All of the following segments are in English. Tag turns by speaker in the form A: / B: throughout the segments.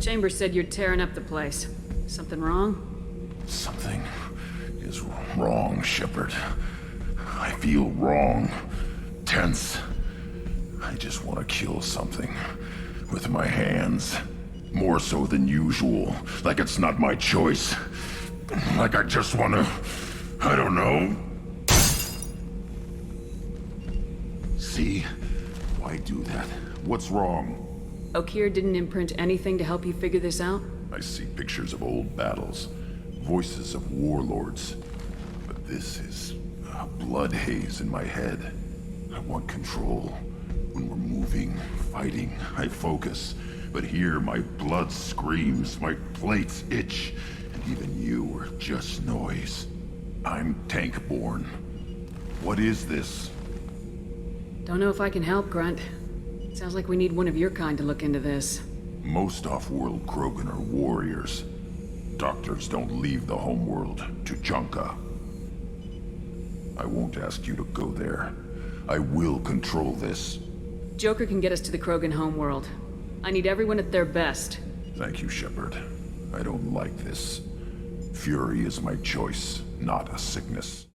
A: Chambers said you're tearing up the place. Something wrong?
B: Something is wrong, Shepard. I feel wrong. Tense. I just want to kill something. With my hands. More so than usual. Like it's not my choice. Like I just want to... I don't know. See? Why do that? What's wrong?
A: Okeer didn't imprint anything to help you figure this out?
B: I see pictures of old battles. Voices of warlords. But this is a blood haze in my head. I want control. When we're moving, fighting, I focus. But here my blood screams, my plates itch. And even you are just noise. I'm tank-born. What is this?
A: Don't know if I can help, Grunt. Sounds like we need one of your kind to look into this.
B: Most off-world Krogan are warriors. Doctors don't leave the homeworld to Junka. I won't ask you to go there. I will control this.
A: Joker can get us to the Krogan homeworld. I need everyone at their best.
B: Thank you, Shepard. I don't like this. Fury is my choice, not a sickness.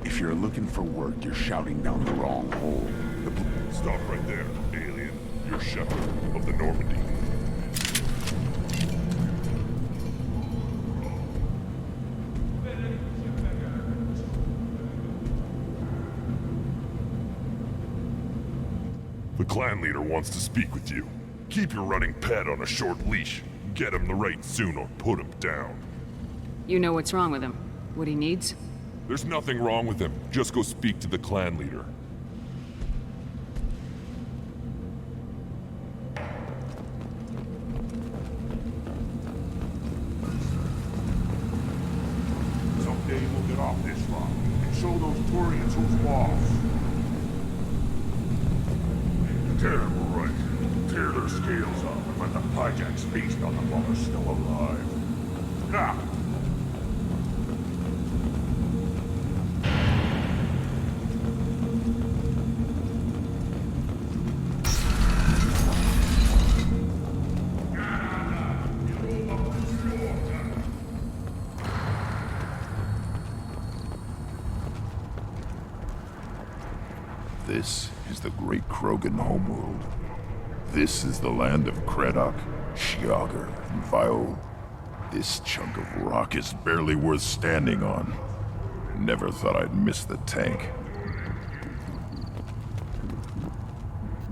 B: If you're looking for work, you're shouting down the wrong hole.
C: Stop right there, alien. You're Shepard of the Normandy. The clan leader wants to speak with you. Keep your running pet on a short leash. Get him the right soon or put him down.
A: You know what's wrong with him. What he needs?
C: There's nothing wrong with him. Just go speak to the clan leader.
D: Someday we'll get off this rock and show those Turians who's boss. Terrible right. Tear their scales off and let the Pyjaks feast on them while they're still alive. Ha!
B: This is the great Krogan homeworld. This is the land of Kredok, Shiagar, and Viol. This chunk of rock is barely worth standing on. Never thought I'd miss the tank.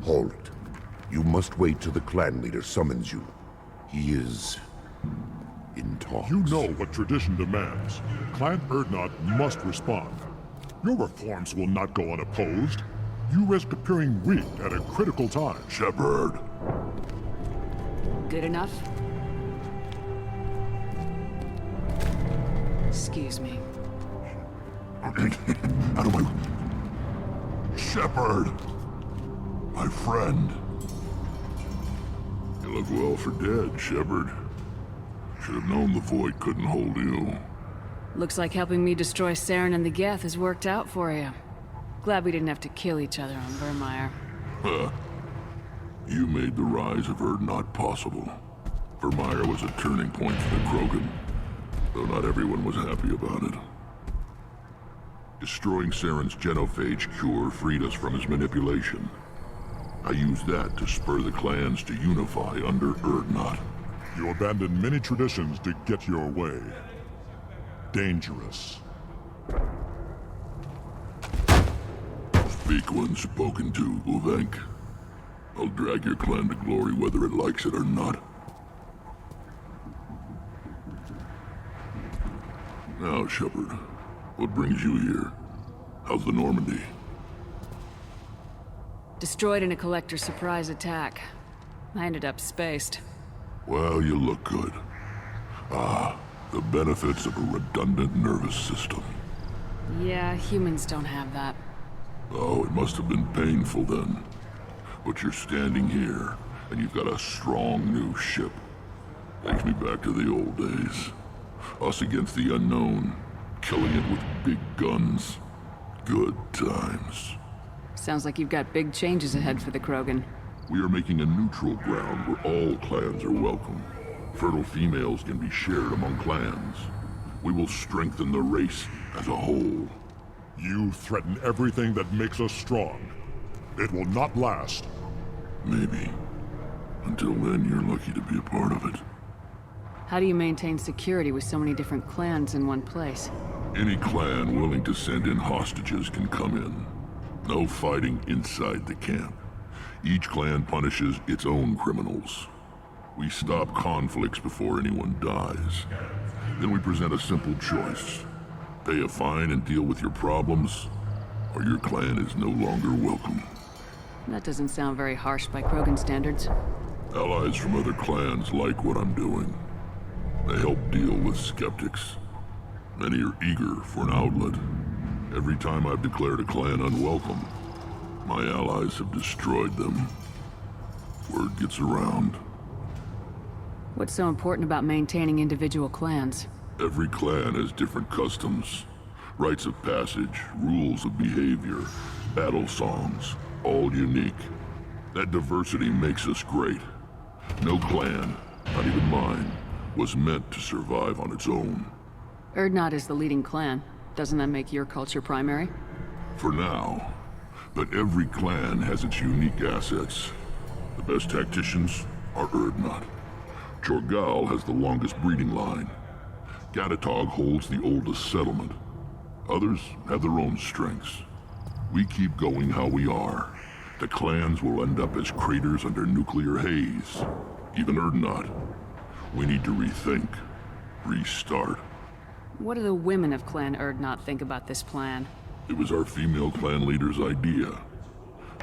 E: Halt. You must wait till the clan leader summons you. He is... in talks.
C: You know what tradition demands. Clan Urdnot must respond. Your reforms will not go unopposed. You risk appearing weak at a critical time.
B: Shepard!
A: Good enough? Excuse me.
B: How do I... Shepard! My friend. You look well for dead, Shepard. Should have known the void couldn't hold you.
A: Looks like helping me destroy Saren and the Geth has worked out for you. Glad we didn't have to kill each other on Vermeer.
B: Huh. You made the rise of Urdnot possible. Vermeer was a turning point for the Krogan, though not everyone was happy about it. Destroying Saren's genophage cure freed us from his manipulation. I used that to spur the clans to unify under Urdnot.
C: You abandoned many traditions to get your way. Dangerous.
B: Speak when spoken to, Uvenk. I'll drag your clan to glory whether it likes it or not. Now, Shepard, what brings you here? How's the Normandy?
A: Destroyed in a collector surprise attack. I ended up spaced.
B: Well, you look good. Ah, the benefits of a redundant nervous system.
A: Yeah, humans don't have that.
B: Oh, it must have been painful then. But you're standing here, and you've got a strong new ship. Takes me back to the old days. Us against the unknown, killing it with big guns. Good times.
A: Sounds like you've got big changes ahead for the Krogan.
B: We are making a neutral ground where all clans are welcome. Fertile females can be shared among clans. We will strengthen the race as a whole.
C: You threaten everything that makes us strong. It will not last.
B: Maybe. Until then, you're lucky to be a part of it.
A: How do you maintain security with so many different clans in one place?
B: Any clan willing to send in hostages can come in. No fighting inside the camp. Each clan punishes its own criminals. We stop conflicts before anyone dies. Then we present a simple choice. Pay a fine and deal with your problems, or your clan is no longer welcome.
A: That doesn't sound very harsh by Krogan standards.
B: Allies from other clans like what I'm doing. They help deal with skeptics. Many are eager for an outlet. Every time I've declared a clan unwelcome, my allies have destroyed them. Word gets around.
A: What's so important about maintaining individual clans?
B: Every clan has different customs, rites of passage, rules of behavior, battle songs, all unique. That diversity makes us great. No clan, not even mine, was meant to survive on its own.
A: Urdnot is the leading clan. Doesn't that make your culture primary?
B: For now. But every clan has its unique assets. The best tacticians are Urdnot. Chorgal has the longest breeding line. Gatatog holds the oldest settlement. Others have their own strengths. We keep going how we are. The clans will end up as craters under nuclear haze. Even Urdnot. We need to rethink. Restart.
A: What do the women of Clan Urdnot think about this plan?
B: It was our female clan leader's idea.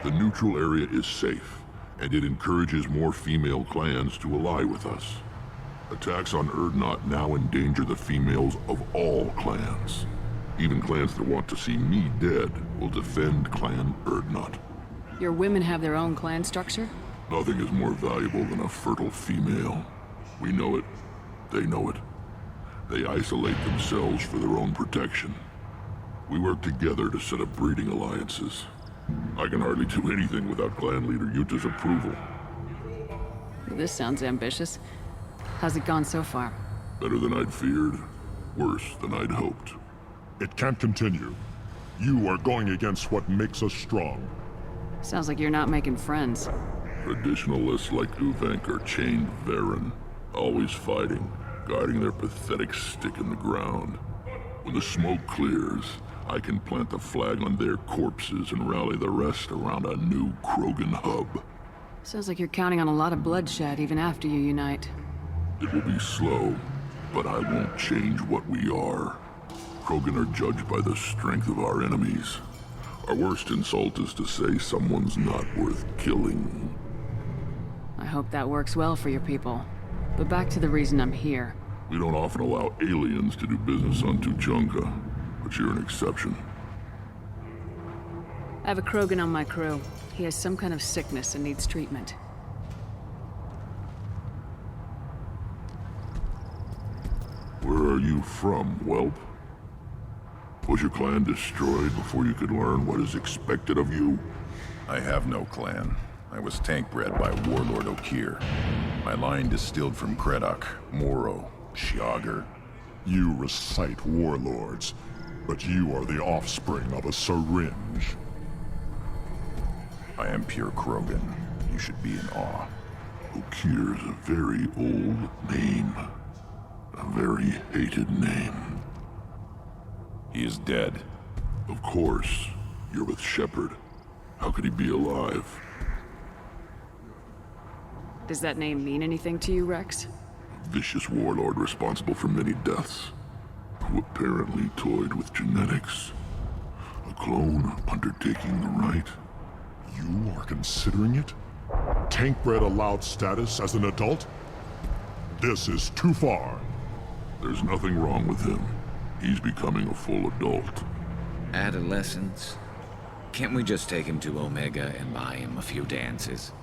B: The neutral area is safe, and it encourages more female clans to ally with us. Attacks on Urdnot now endanger the females of all clans. Even clans that want to see me dead will defend Clan Urdnot.
A: Your women have their own clan structure?
B: Nothing is more valuable than a fertile female. We know it. They know it. They isolate themselves for their own protection. We work together to set up breeding alliances. I can hardly do anything without clan leader Yuta's approval.
A: This sounds ambitious. How's it gone so far?
B: Better than I'd feared. Worse than I'd hoped.
C: It can't continue. You are going against what makes us strong.
A: Sounds like you're not making friends.
B: Traditionalists like Uvenk are chained Varen, always fighting, guarding their pathetic stick in the ground. When the smoke clears, I can plant the flag on their corpses and rally the rest around a new Krogan hub.
A: Sounds like you're counting on a lot of bloodshed even after you unite.
B: It will be slow, but I won't change what we are. Krogan are judged by the strength of our enemies. Our worst insult is to say someone's not worth killing.
A: I hope that works well for your people. But back to the reason I'm here.
B: We don't often allow aliens to do business on Tuchanka, but you're an exception.
A: I have a Krogan on my crew. He has some kind of sickness and needs treatment.
B: are you from, whelp? Was your clan destroyed before you could learn what is expected of you? I have no clan. I was tank bred by Warlord Okir. My line distilled from Kredok, Moro, Shiagar.
C: You recite warlords, but you are the offspring of a syringe.
B: I am pure Krogan. You should be in awe. Okir is a very old name. A very hated name. He is dead. Of course. You're with Shepard. How could he be alive?
A: Does that name mean anything to you, Wrex?
B: A vicious warlord responsible for many deaths, who apparently toyed with genetics. A clone undertaking the rite.
C: You are considering it? Tank-bred allowed status as an adult? This is too far.
B: There's nothing wrong with him. He's becoming a full adult.
F: Adolescence? Can't we just take him to Omega and buy him a few dances?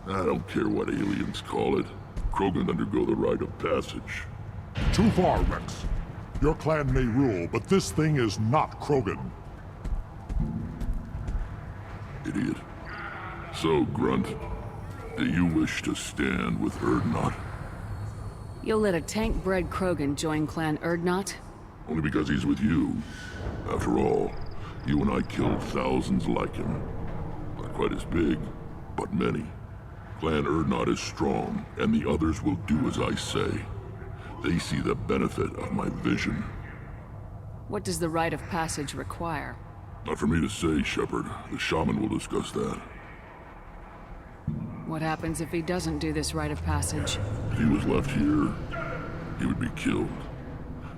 B: I don't care what aliens call it. Krogan undergo the rite of passage.
C: Too far, Wrex. Your clan may rule, but this thing is not Krogan.
B: Idiot. So, Grunt, do you wish to stand with Urdnot?
A: You'll let a tank-bred Krogan join Clan Urdnot?
B: Only because he's with you. After all, you and I killed thousands like him. Not quite as big, but many. Clan Urdnot is strong, and the others will do as I say. They see the benefit of my vision.
A: What does the rite of passage require?
B: Not for me to say, Shepard. The shaman will discuss that.
A: What happens if he doesn't do this rite of passage?
B: If he was left here, he would be killed.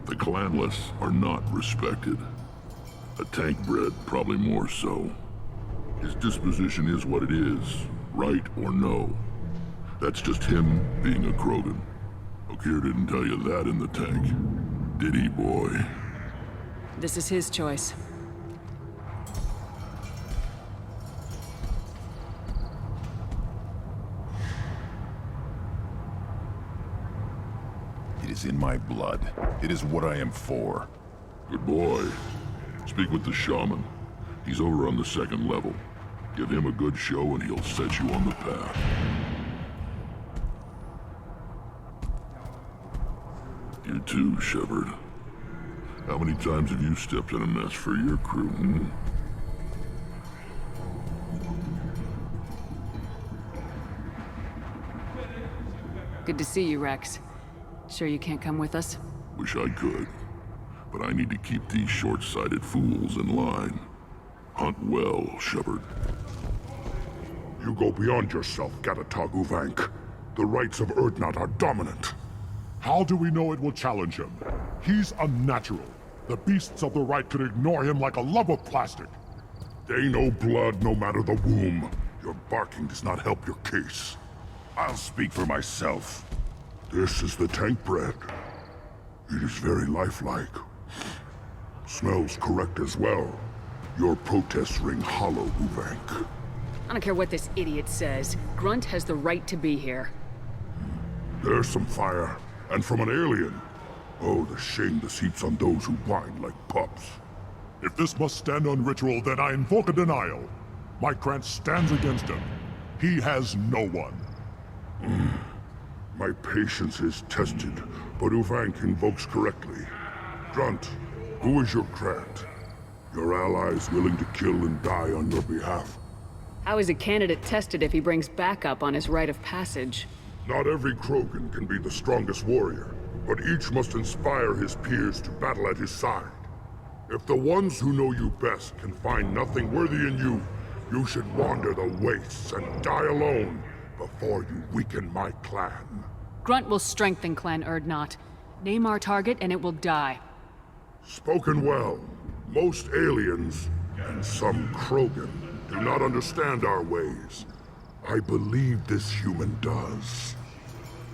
B: The clanless are not respected. A tank-bred, probably more so. His disposition is what it is, right or no. That's just him being a Krogan. Okir didn't tell you that in the tank. Did he, boy?
A: This is his choice.
B: It is in my blood. It is what I am for. Good boy. Speak with the shaman. He's over on the second level. Give him a good show and he'll set you on the path. You too, Shepard. How many times have you stepped in a mess for your crew,
A: Good to see you, Wrex. Sure you can't come with us?
B: Wish I could. But I need to keep these short-sighted fools in line. Hunt well, Shepard.
E: You go beyond yourself, Gatatog Uvank. The rights of Urdnot are dominant.
C: How do we know it will challenge him? He's unnatural. The beasts of the right could ignore him like a lump of plastic.
E: They know blood no matter the womb. Your barking does not help your case. I'll speak for myself. This is the tank bred. It is very lifelike. Smells correct as well. Your protests ring hollow, Uvank.
A: I don't care what this idiot says. Grunt has the right to be here.
E: There's some fire, and from an alien. Oh, the shame this heaps on those who whine like pups.
C: If this must stand on ritual, then I invoke a denial. My Krant stands against him. He has no one.
E: My patience is tested, but Uvank invokes correctly. Grunt, who is your Krant? Your allies willing to kill and die on your behalf?
A: How is a candidate tested if he brings backup on his rite of passage?
E: Not every Krogan can be the strongest warrior, but each must inspire his peers to battle at his side. If the ones who know you best can find nothing worthy in you, you should wander the wastes and die alone before you weaken my clan.
A: Grunt will strengthen Clan Urdnot. Name our target and it will die.
E: Spoken well. Most aliens, and some Krogan, do not understand our ways. I believe this human does.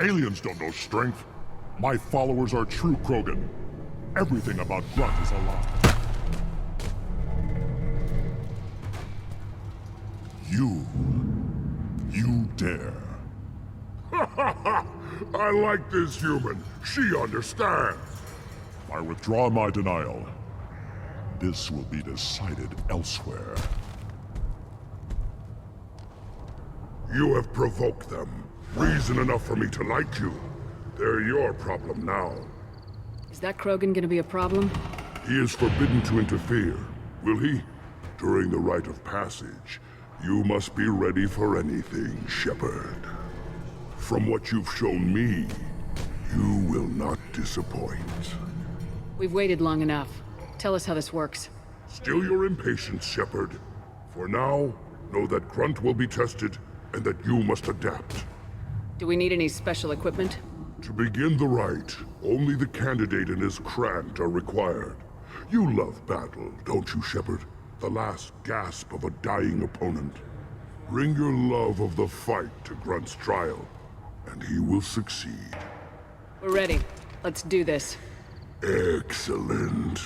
C: Aliens don't know strength. My followers are true Krogan. Everything about Grunt is a lie. You dare.
E: I like this human. She understands.
C: I withdraw my denial. This will be decided elsewhere.
E: You have provoked them. Reason enough for me to like you. They're your problem now.
A: Is that Krogan gonna be a problem?
E: He is forbidden to interfere, will he? During the rite of passage, you must be ready for anything, Shepard. From what you've shown me, you will not disappoint.
A: We've waited long enough. Tell us how this works.
E: Still your impatience, Shepard. For now, know that Grunt will be tested, and that you must adapt.
A: Do we need any special equipment?
E: To begin the rite, only the candidate and his Krant are required. You love battle, don't you, Shepard? The last gasp of a dying opponent. Bring your love of the fight to Grunt's trial, and he will succeed.
A: We're ready. Let's do this.
E: Excellent.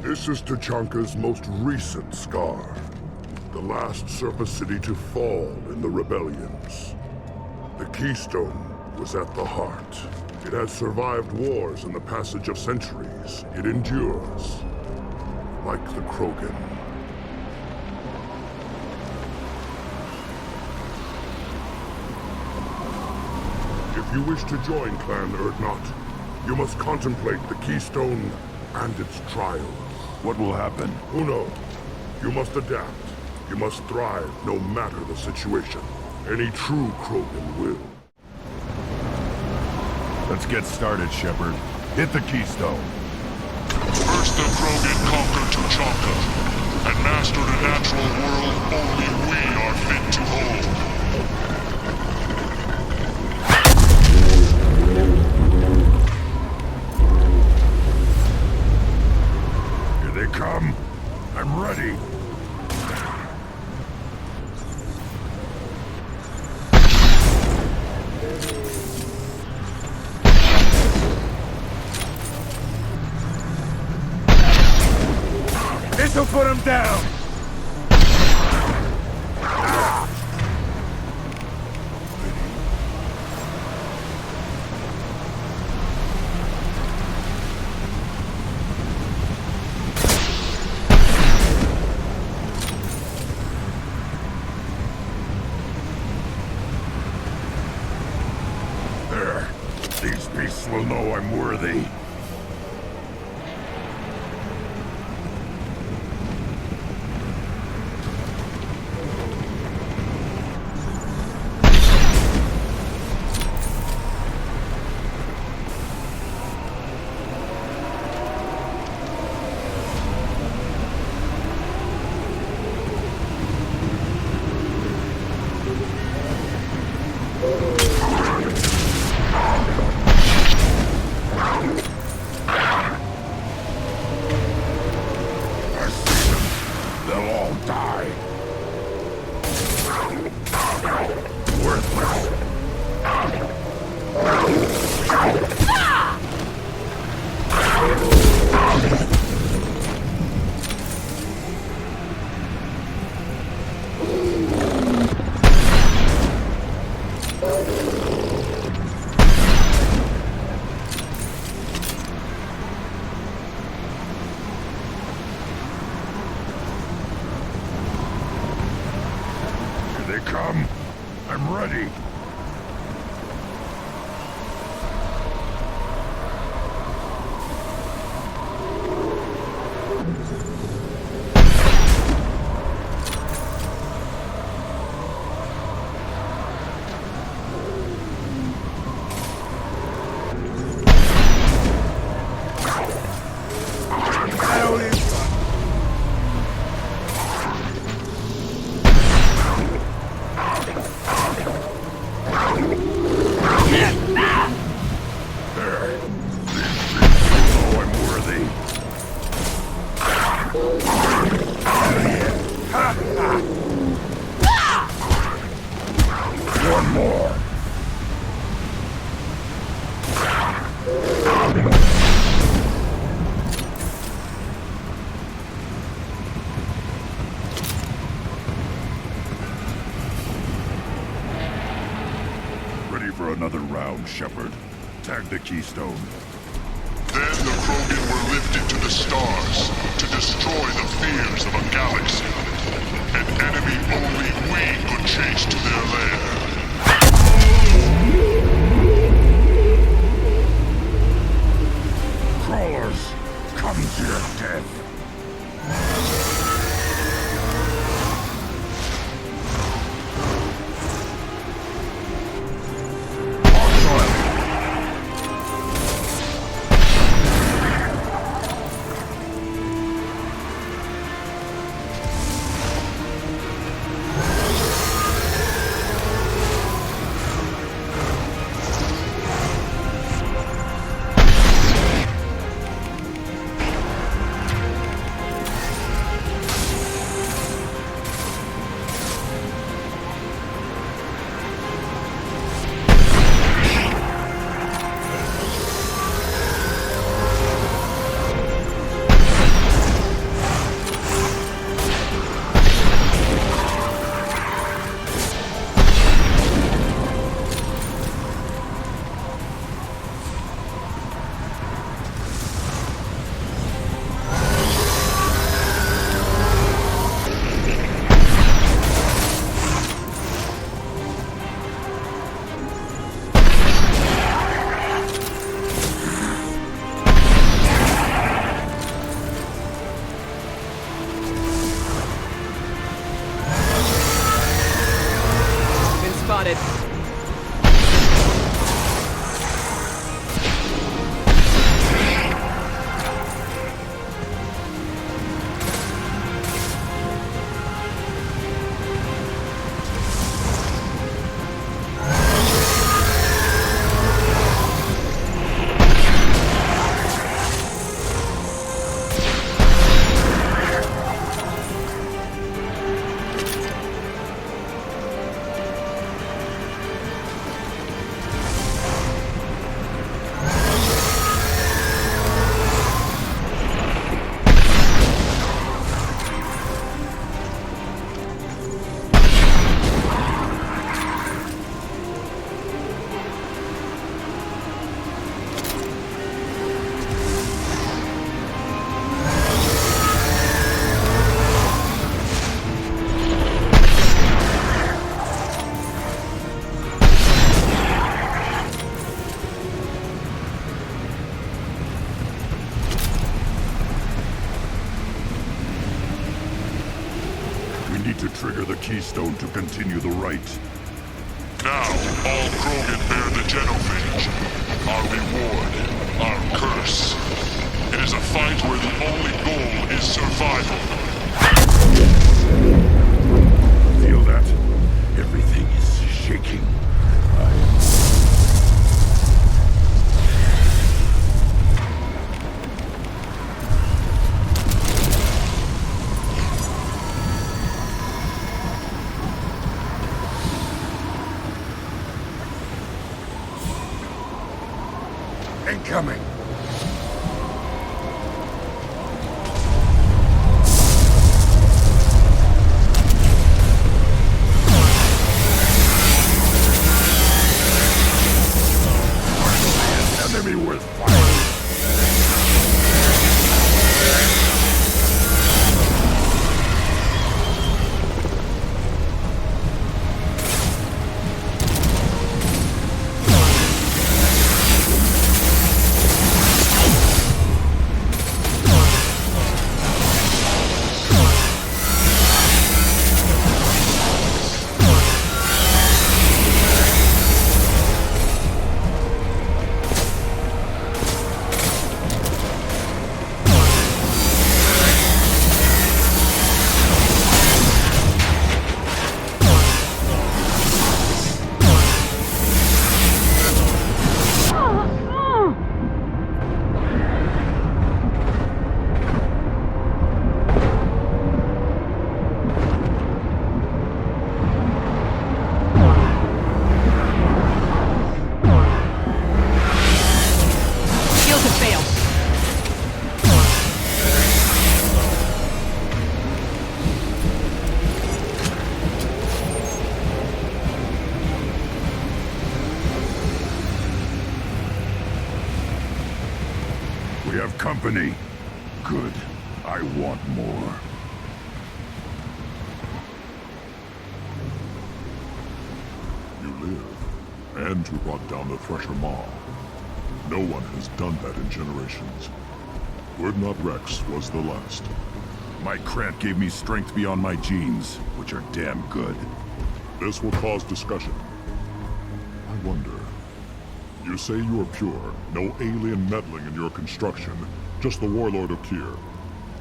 E: This is Tachanka's most recent scar. The last surface city to fall in the rebellions. The Keystone was at the heart. It has survived wars and the passage of centuries. It endures. Like the Krogan. If you wish to join Clan Urdnot, you must contemplate the Keystone and its trials.
B: What will happen?
E: Who knows? You must adapt. You must thrive no matter the situation. Any true Krogan will.
B: Let's get started, Shepard. Hit the keystone.
C: First the Krogan conquered Tachanka, and mastered a natural world only we are fit to hold.
B: Here they come. I'm ready. This'll put him down!
E: There. These beasts will know I'm worthy. Here they come. I'm ready.
B: Hell is
E: more. Ready for another round, Shepard. Tag the keystone.
G: Then the Krogan were lifted to the stars to destroy the fears of a galaxy. An enemy only we could chase to their lair.
E: Crawlers, come to your death.
A: Spotted.
E: To trigger the keystone to continue the rite.
G: Now, all Krogan bear the genophage. Our reward, our curse. It is a fight where the only goal is survival.
E: Feel that? Everything is shaking. Incoming! Enemy with fire!
B: company. Good. I want more.
C: You live, and you brought down the Thresher Maw. No one has done that in generations. Wrex was the last.
B: My cramp gave me strength beyond my genes, which are damn good.
C: This will cause discussion. I wonder. You say you are pure, no alien meddling in your construction, just the warlord of Kier.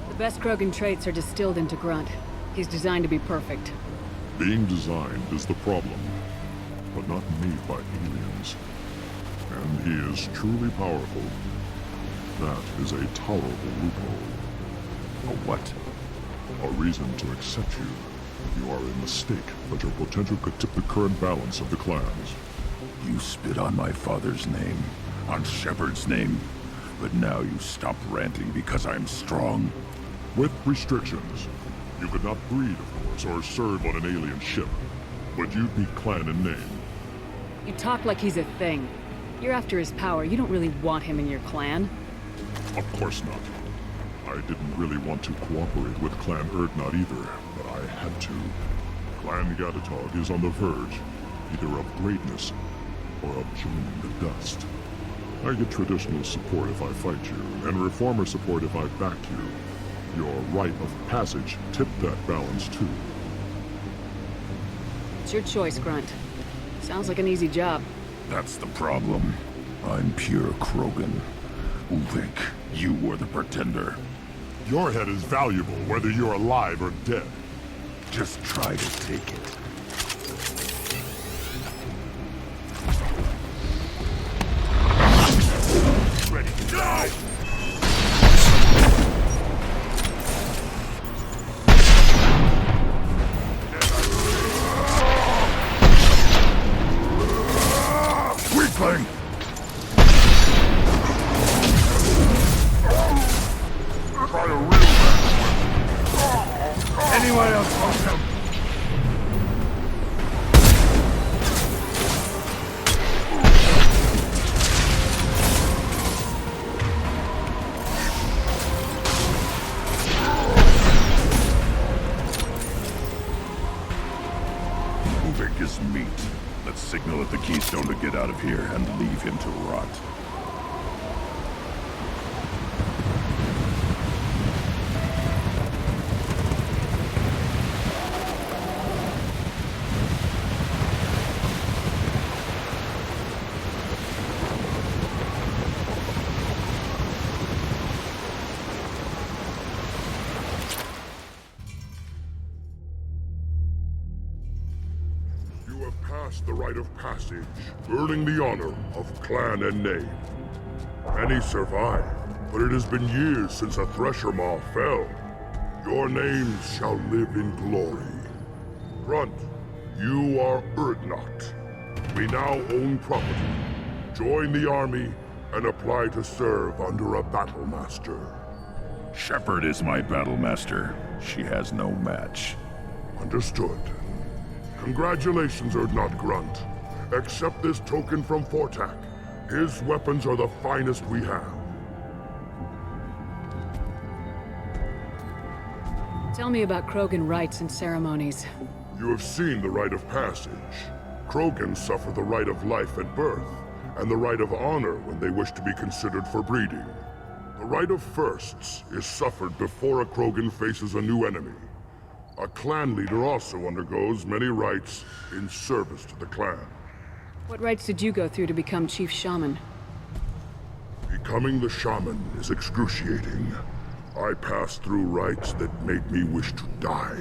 A: The best Krogan traits are distilled into Grunt. He's designed to be perfect.
C: Being designed is the problem, but not made by aliens. And he is truly powerful. That is a tolerable loophole.
B: A what?
C: A reason to accept you. You are a mistake, but your potential could tip the current balance of the clans.
B: You spit on my father's name, on Shepard's name, but now you stop ranting because I'm strong.
C: With restrictions. You could not breed, of course, or serve on an alien ship, but you'd be clan in name.
A: You talk like he's a thing. You're after his power. You don't really want him in your clan.
C: Of course not. I didn't really want to cooperate with Clan Urdnot either, but I had to. Clan Gatatog is on the verge, either of greatness or of joining the dust. I get traditional support if I fight you, and reformer support if I back you. Your rite of passage tipped that balance too.
A: It's your choice, Grunt. Sounds like an easy job.
B: That's the problem. I'm pure Krogan. Uvik, you were the pretender.
C: Your head is valuable whether you're alive or dead.
B: Just try to take it.
D: Ready to die!
B: Weakling!
D: Try a real match. Anyone else want him?
B: Uvik is meat. Let's signal at the Keystone to get out of here and leave him to rot.
E: The rite of passage, earning the honor of clan and name. Many survive, but it has been years since a Thresher Maw fell. Your names shall live in glory. Grunt, you are Urdnot. We now own property. Join the army and apply to serve under a battle master.
B: Shepard is my battle master. She has no match.
E: Understood. Congratulations, Urdnot Grunt. Accept this token from Fortak. His weapons are the finest we have.
A: Tell me about Krogan rites and ceremonies.
E: You have seen the rite of passage. Krogan suffer the rite of life at birth, and the rite of honor when they wish to be considered for breeding. The rite of firsts is suffered before a Krogan faces a new enemy. A clan leader also undergoes many rites in service to the clan.
A: What rites did you go through to become Chief Shaman?
E: Becoming the shaman is excruciating. I passed through rites that made me wish to die.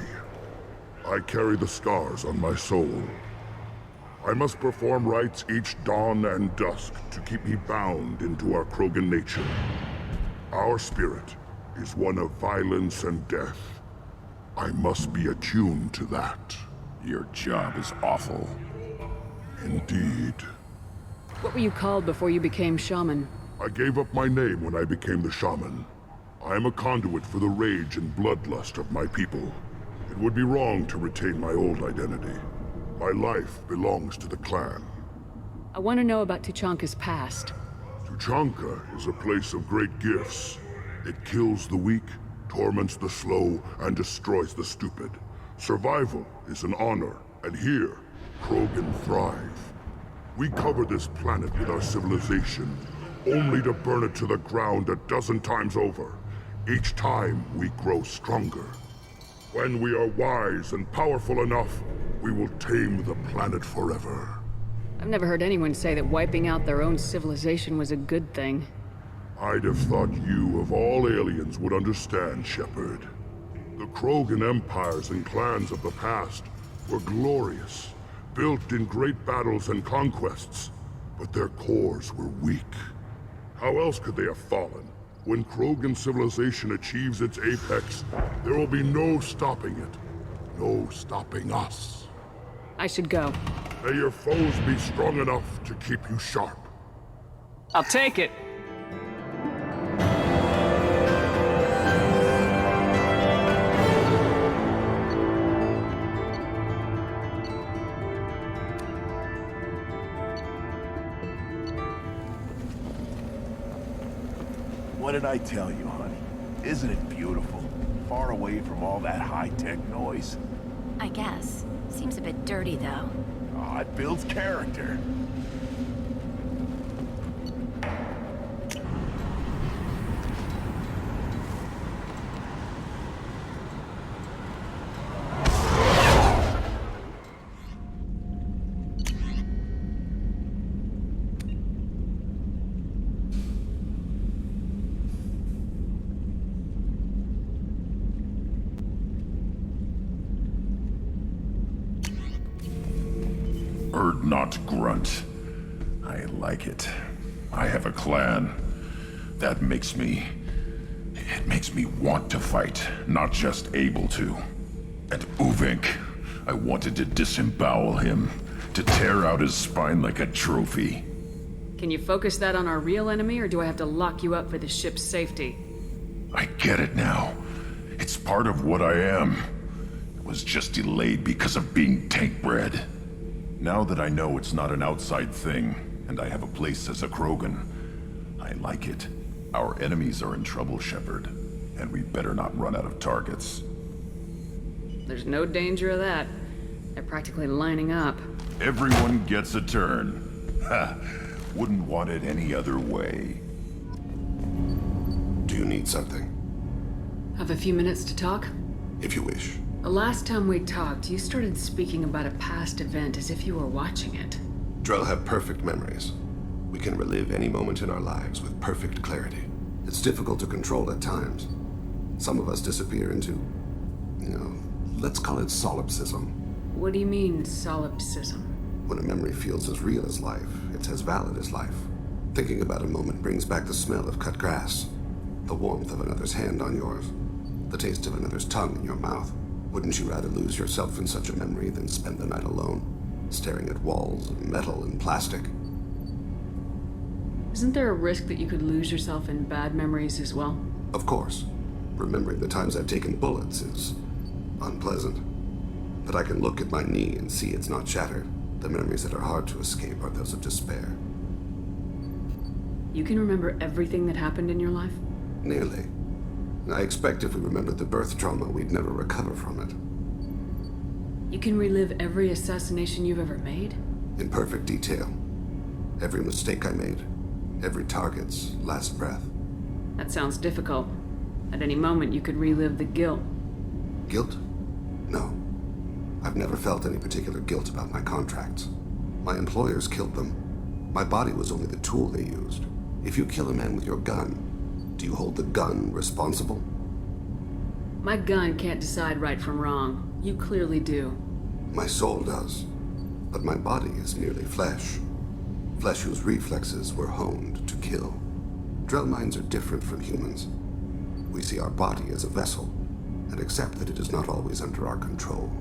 E: I carry the scars on my soul. I must perform rites each dawn and dusk to keep me bound into our Krogan nature. Our spirit is one of violence and death. I must be attuned to that.
B: Your job is awful.
E: Indeed.
A: What were you called before you became Shaman?
E: I gave up my name when I became the shaman. I am a conduit for the rage and bloodlust of my people. It would be wrong to retain my old identity. My life belongs to the clan.
A: I want to know about Tuchanka's past.
E: Tuchanka is a place of great gifts. It kills the weak, torments the slow, and destroys the stupid. Survival is an honor, and here, Krogan thrive. We cover this planet with our civilization, only to burn it to the ground a dozen times over. Each time, we grow stronger. When we are wise and powerful enough, we will tame the planet forever.
A: I've never heard anyone say that wiping out their own civilization was a good thing.
E: I'd have thought you, of all aliens, would understand, Shepard. The Krogan empires and clans of the past were glorious, built in great battles and conquests, but their cores were weak. How else could they have fallen? When Krogan civilization achieves its apex, there will be no stopping it. No stopping us.
A: I should go.
E: May your foes be strong enough to keep you sharp.
A: I'll take it.
H: What did I tell you, honey? Isn't it beautiful? Far away from all that high-tech noise.
I: I guess. Seems a bit dirty, though.
H: Oh, it builds character.
B: Not grunt. I like it. I have a clan. That makes me... It makes me want to fight, not just able to. And Uvink, I wanted to disembowel him, to tear out his spine like a trophy.
A: Can you focus that on our real enemy, or do I have to lock you up for the ship's safety?
B: I get it now. It's part of what I am. It was just delayed because of being tank bred. Now that I know it's not an outside thing, and I have a place as a Krogan, I like it. Our enemies are in trouble, Shepard, and we better not run out of targets.
A: There's no danger of that. They're practically lining up.
B: Everyone gets a turn. Ha! Wouldn't want it any other way.
J: Do you need something?
A: Have a few minutes to talk?
J: If you wish.
A: The last time we talked, you started speaking about a past event as if you were watching it.
J: Drell have perfect memories. We can relive any moment in our lives with perfect clarity. It's difficult to control at times. Some of us disappear into, let's call it solipsism.
A: What do you mean, solipsism?
J: When a memory feels as real as life, it's as valid as life. Thinking about a moment brings back the smell of cut grass, the warmth of another's hand on yours, the taste of another's tongue in your mouth. Wouldn't you rather lose yourself in such a memory than spend the night alone, staring at walls of metal and plastic?
A: Isn't there a risk that you could lose yourself in bad memories as well?
J: Of course. Remembering the times I've taken bullets is unpleasant. But I can look at my knee and see it's not shattered. The memories that are hard to escape are those of despair.
A: You can remember everything that happened in your life?
J: Nearly. I expect if we remembered the birth trauma, we'd never recover from it.
A: You can relive every assassination you've ever made?
J: In perfect detail. Every mistake I made. Every target's last breath.
A: That sounds difficult. At any moment, you could relive the guilt.
J: Guilt? No. I've never felt any particular guilt about my contracts. My employers killed them. My body was only the tool they used. If you kill a man with your gun, do you hold the gun responsible?
A: My gun can't decide right from wrong. You clearly do.
J: My soul does. But my body is merely flesh. Flesh whose reflexes were honed to kill. Drell minds are different from humans. We see our body as a vessel, and accept that it is not always under our control.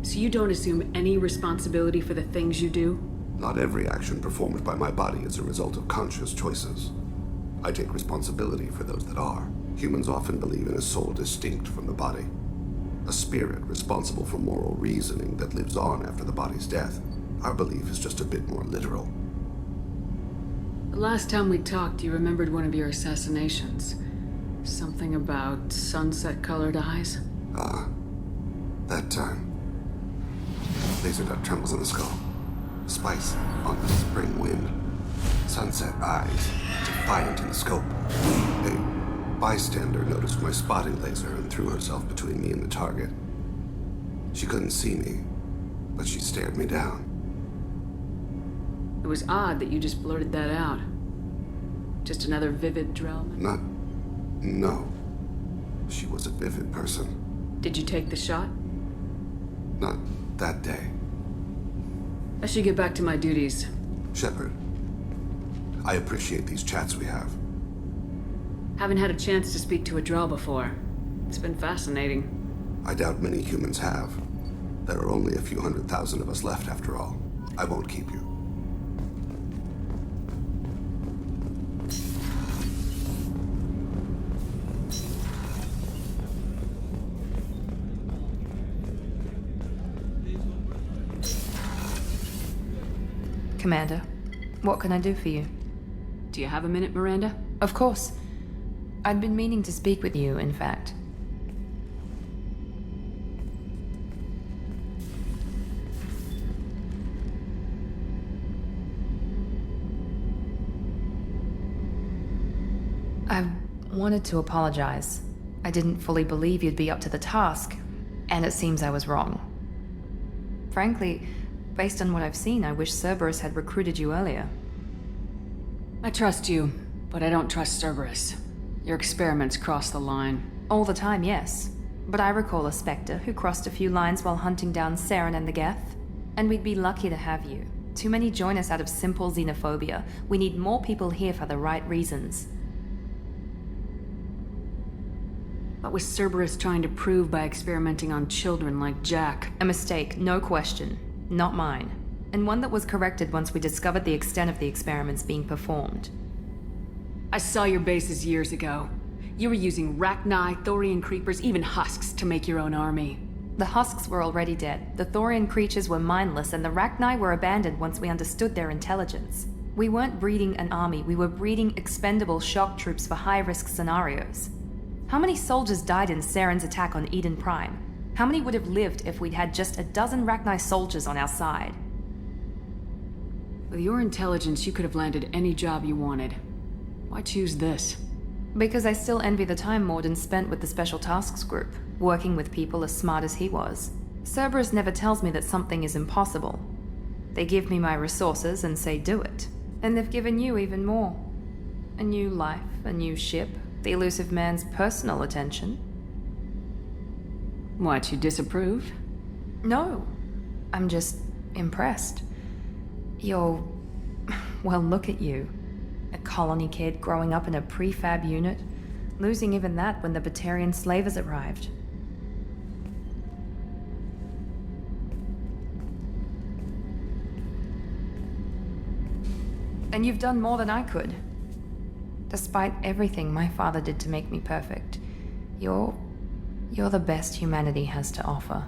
A: So you don't assume any responsibility for the things you do?
J: Not every action performed by my body is a result of conscious choices. I take responsibility for those that are. Humans often believe in a soul distinct from the body. A spirit responsible for moral reasoning that lives on after the body's death. Our belief is just a bit more literal.
A: The last time we talked, you remembered one of your assassinations. Something about sunset-colored eyes?
J: Ah, that time. Laser dot trembles in the skull. Spice on the spring wind. Sunset eyes, defiant in the scope. A bystander noticed my spotting laser and threw herself between me and the target. She couldn't see me, but she stared me down.
A: It was odd that you just blurted that out. Just another vivid Drellman?
J: No. She was a vivid person.
A: Did you take the shot?
J: Not that day.
A: I should get back to my duties.
J: Shepard, I appreciate these chats we have.
A: Haven't had a chance to speak to a Drell before. It's been fascinating.
J: I doubt many humans have. There are only a few 100,000 of us left after all. I won't keep you.
K: Commander, what can I do for you?
A: Do you have a minute, Miranda?
K: Of course. I'd been meaning to speak with you, in fact. I wanted to apologize. I didn't fully believe you'd be up to the task, and it seems I was wrong. Frankly, based on what I've seen, I wish Cerberus had recruited you earlier.
A: I trust you, but I don't trust Cerberus. Your experiments cross the line.
K: All the time, yes. But I recall a Spectre who crossed a few lines while hunting down Saren and the Geth. And we'd be lucky to have you. Too many join us out of simple xenophobia. We need more people here for the right reasons.
A: What was Cerberus trying to prove by experimenting on children like Jack?
K: A mistake, no question. Not mine. And one that was corrected once we discovered the extent of the experiments being performed.
A: I saw your bases years ago. You were using Rachni, Thorian creepers, even husks to make your own army.
K: The husks were already dead. The Thorian creatures were mindless, and the Rachni were abandoned once we understood their intelligence. We weren't breeding an army, we were breeding expendable shock troops for high-risk scenarios. How many soldiers died in Saren's attack on Eden Prime? How many would have lived if we'd had just a dozen Rachni soldiers on our side?
A: With your intelligence, you could have landed any job you wanted. Why choose this?
K: Because I still envy the time Morden spent with the Special Tasks Group, working with people as smart as he was. Cerberus never tells me that something is impossible. They give me my resources and say do it. And they've given you even more. A new life, a new ship, the elusive man's personal attention.
A: What, you disapprove?
K: No. I'm just impressed. You're... well, look at you. A colony kid growing up in a prefab unit, losing even that when the Batarian slavers arrived. And you've done more than I could. Despite everything my father did to make me perfect, you're the best humanity has to offer.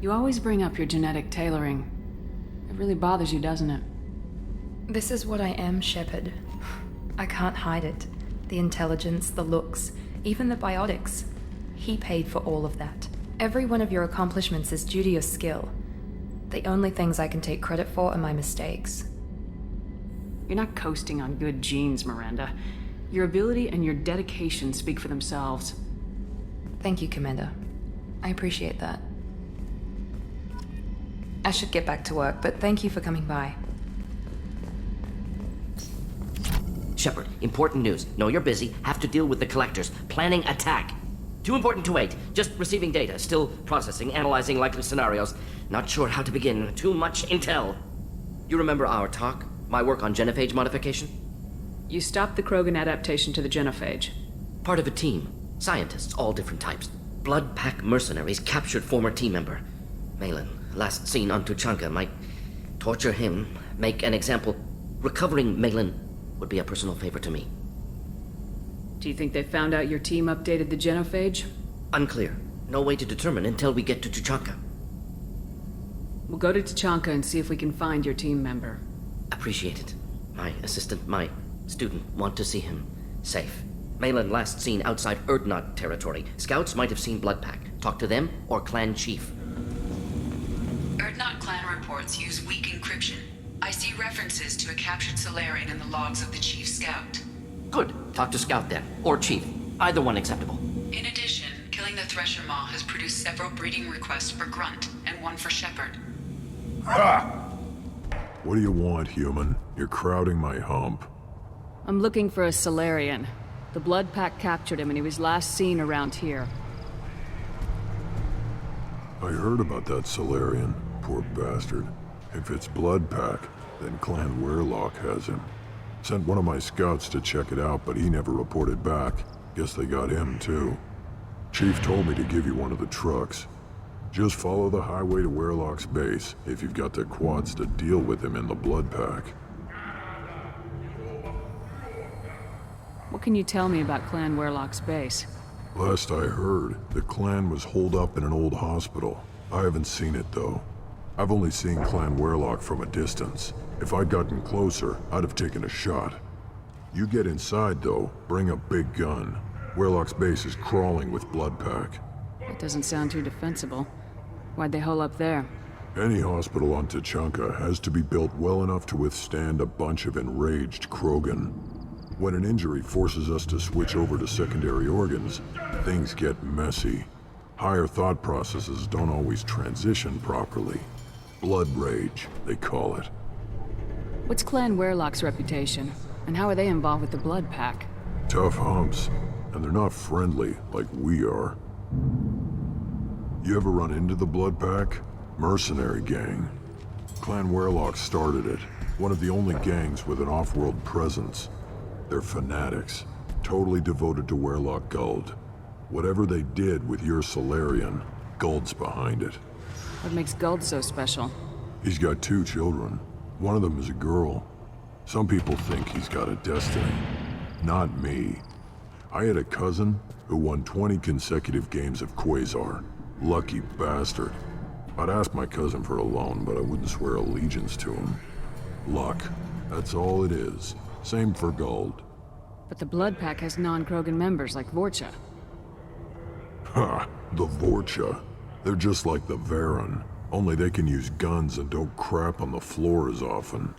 A: You always bring up your genetic tailoring. It really bothers you, doesn't it?
K: This is what I am, Shepard. I can't hide it. The intelligence, the looks, even the biotics. He paid for all of that. Every one of your accomplishments is due to your skill. The only things I can take credit for are my mistakes.
A: You're not coasting on good genes, Miranda. Your ability and your dedication speak for themselves.
K: Thank you, Commander. I appreciate that. I should get back to work, but thank you for coming by.
L: Shepard, important news. Know you're busy. Have to deal with the collectors. Planning attack. Too important to wait. Just receiving data. Still processing, analyzing likely scenarios. Not sure how to begin. Too much intel. You remember our talk? My work on genophage modification?
A: You stopped the Krogan adaptation to the genophage.
L: Part of a team. Scientists, all different types. Blood pack mercenaries captured former team member. Malin, last seen on Tuchanka, might torture him, make an example. Recovering Malin would be a personal favor to me.
A: Do you think they found out your team updated the genophage?
L: Unclear. No way to determine until we get to Tuchanka.
A: We'll go to Tuchanka and see if we can find your team member.
L: Appreciate it. My assistant, my student want to see him safe. Malin last seen outside Erdnot territory. Scouts might have seen Bloodpack. Talk to them or clan chief.
A: Erdnot clan reports use weak encryption. I see references to a captured Salarian in the logs of the chief scout.
L: Good. Talk to Scout then, or Chief. Either one acceptable.
A: In addition, killing the Thresher Maw has produced several breeding requests for Grunt, and one for Shepard.
E: What do you want, human? You're crowding my hump.
A: I'm looking for a Salarian. The Blood Pack captured him and he was last seen around here.
E: I heard about that Salarian. Poor bastard. If it's Blood Pack, then Clan Werlock has him. Sent one of my scouts to check it out, but he never reported back. Guess they got him, too. Chief told me to give you one of the trucks. Just follow the highway to Werlock's base, if you've got the quads to deal with him in the Blood Pack.
A: What can you tell me about Clan Werlock's base?
E: Last I heard, the clan was holed up in an old hospital. I haven't seen it, though. I've only seen Clan Werlock from a distance. If I'd gotten closer, I'd have taken a shot. You get inside, though, bring a big gun. Werlock's base is crawling with Bloodpack.
A: That doesn't sound too defensible. Why'd they hole up there?
E: Any hospital on Tuchanka has to be built well enough to withstand a bunch of enraged Krogan. When an injury forces us to switch over to secondary organs, things get messy. Higher thought processes don't always transition properly. Blood rage, they call it.
A: What's Clan Werlock's reputation? And how are they involved with the Blood Pack?
E: Tough humps, and they're not friendly like we are. You ever run into the Blood Pack? Mercenary gang. Clan Werlock started it, one of the only gangs with an off-world presence. They're fanatics, totally devoted to Werlock Guld. Whatever they did with your Salarian, Guld's behind it.
A: What makes Guld so special?
E: He's got 2 children. One of them is a girl. Some people think he's got a destiny. Not me. I had a cousin who won 20 consecutive games of Quasar. Lucky bastard. I'd ask my cousin for a loan, but I wouldn't swear allegiance to him. Luck. That's all it is. Same for Guld.
A: But the Blood Pack has non-Krogan members like Vorcha.
E: Ha! The Vorcha. They're just like the Varen, only they can use guns and don't crap on the floor as often.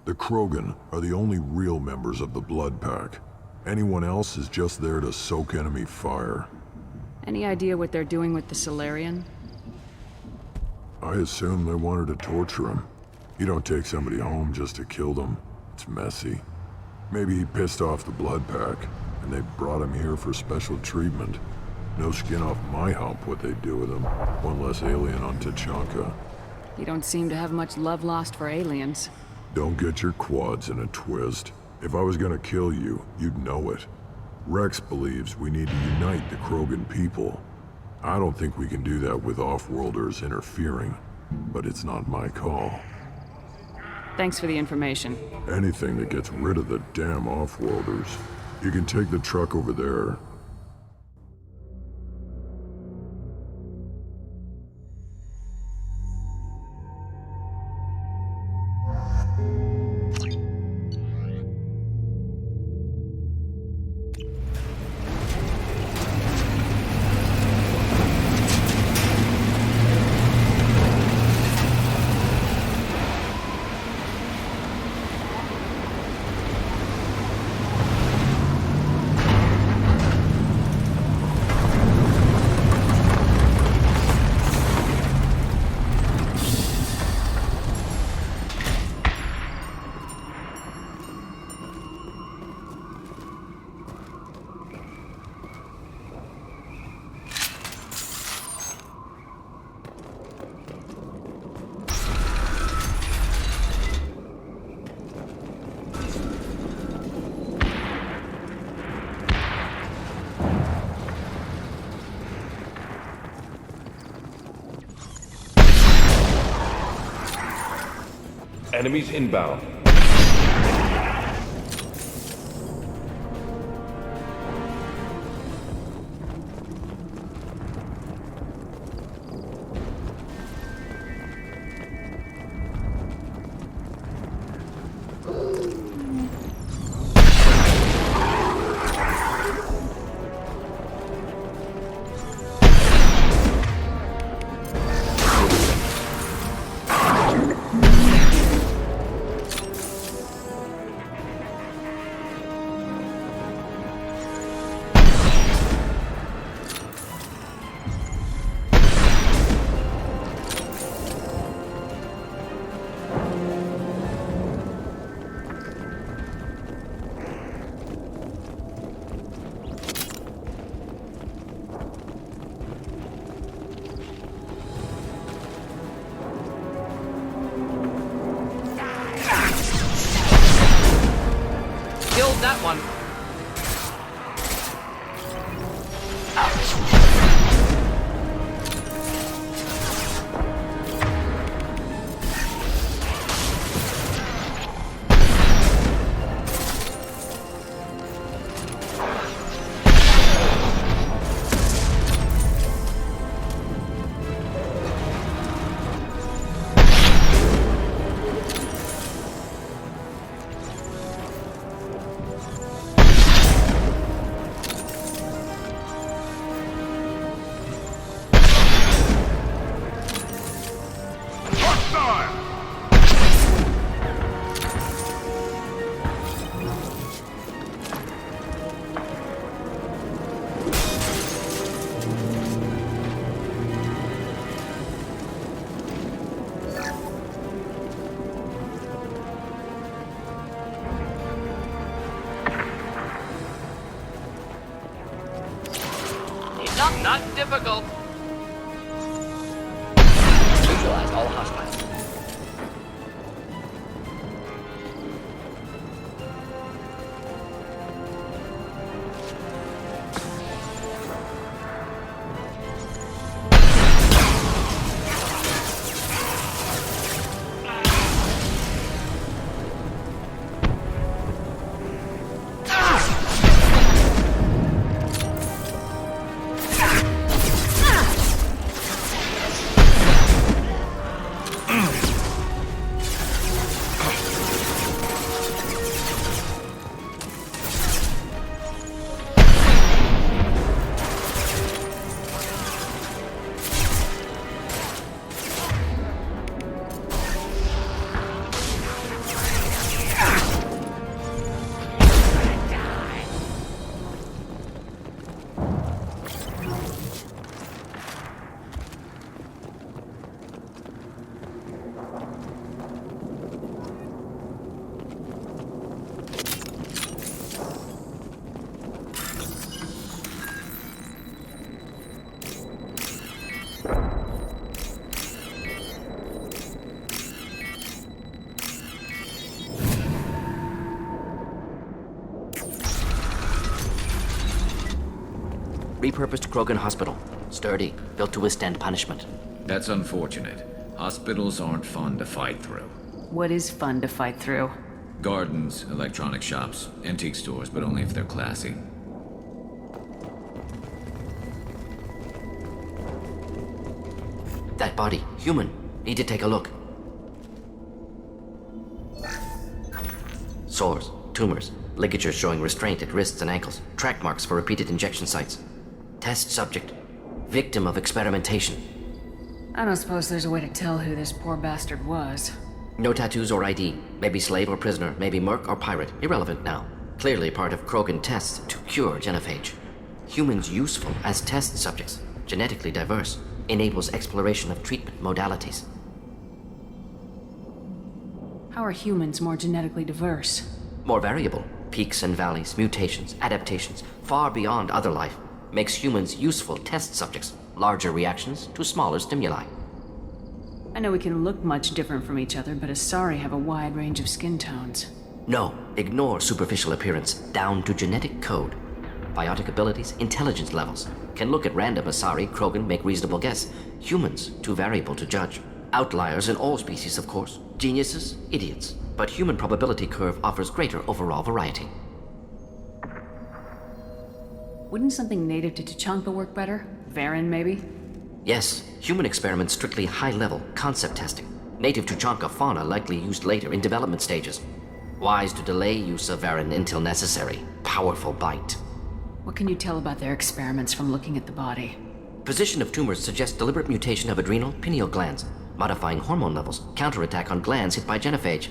E: The Krogan are the only real members of the Blood Pack. Anyone else is just there to soak enemy fire.
A: Any idea what they're doing with the Salarian?
E: I assume they wanted to torture him. You don't take somebody home just to kill them. It's messy. Maybe he pissed off the Blood Pack, and they brought him here for special treatment. No skin off my hump what they do with him. One less alien on Tuchanka.
A: You don't seem to have much love lost for aliens.
E: Don't get your quads in a twist. If I was gonna kill you, you'd know it. Wrex believes we need to unite the Krogan people. I don't think we can do that with off-worlders interfering, but it's not my call.
A: Thanks for the information.
E: Anything that gets rid of the damn off-worlders. You can take the truck over there.
M: Enemies inbound.
L: nailed that one. Not difficult. Neutralize all hostiles. Repurposed Krogan Hospital. Sturdy, built to withstand punishment.
F: That's unfortunate. Hospitals aren't fun to fight through.
A: What is fun to fight through?
F: Gardens, electronic shops, antique stores, but only if they're classy.
L: That body, human. Need to take a look. Sores, tumors, ligatures showing restraint at wrists and ankles, track marks for repeated injection sites. Test subject, victim of experimentation.
A: I don't suppose there's a way to tell who this poor bastard was.
L: No tattoos or ID. Maybe slave or prisoner, maybe merc or pirate. Irrelevant now. Clearly part of Krogan tests to cure genophage. Humans useful as test subjects, genetically diverse, enables exploration of treatment modalities.
A: How are humans more genetically diverse?
L: More variable. Peaks and valleys, mutations, adaptations, far beyond other life. Makes humans useful test subjects. Larger reactions to smaller stimuli.
A: I know we can look much different from each other, but Asari have a wide range of skin tones.
L: No, ignore superficial appearance, down to genetic code. Biotic abilities, intelligence levels. Can look at random Asari, Krogan, make reasonable guess. Humans, too variable to judge. Outliers in all species, of course. Geniuses, idiots. But human probability curve offers greater overall variety.
A: Wouldn't something native to Tuchanka work better? Varen, maybe?
L: Yes, human experiments strictly high-level, concept testing. Native Tuchanka fauna likely used later in development stages. Wise to delay use of Varen until necessary. Powerful bite.
A: What can you tell about their experiments from looking at the body?
L: Position of tumors suggests deliberate mutation of adrenal, pineal glands, modifying hormone levels, counterattack on glands hit by genophage.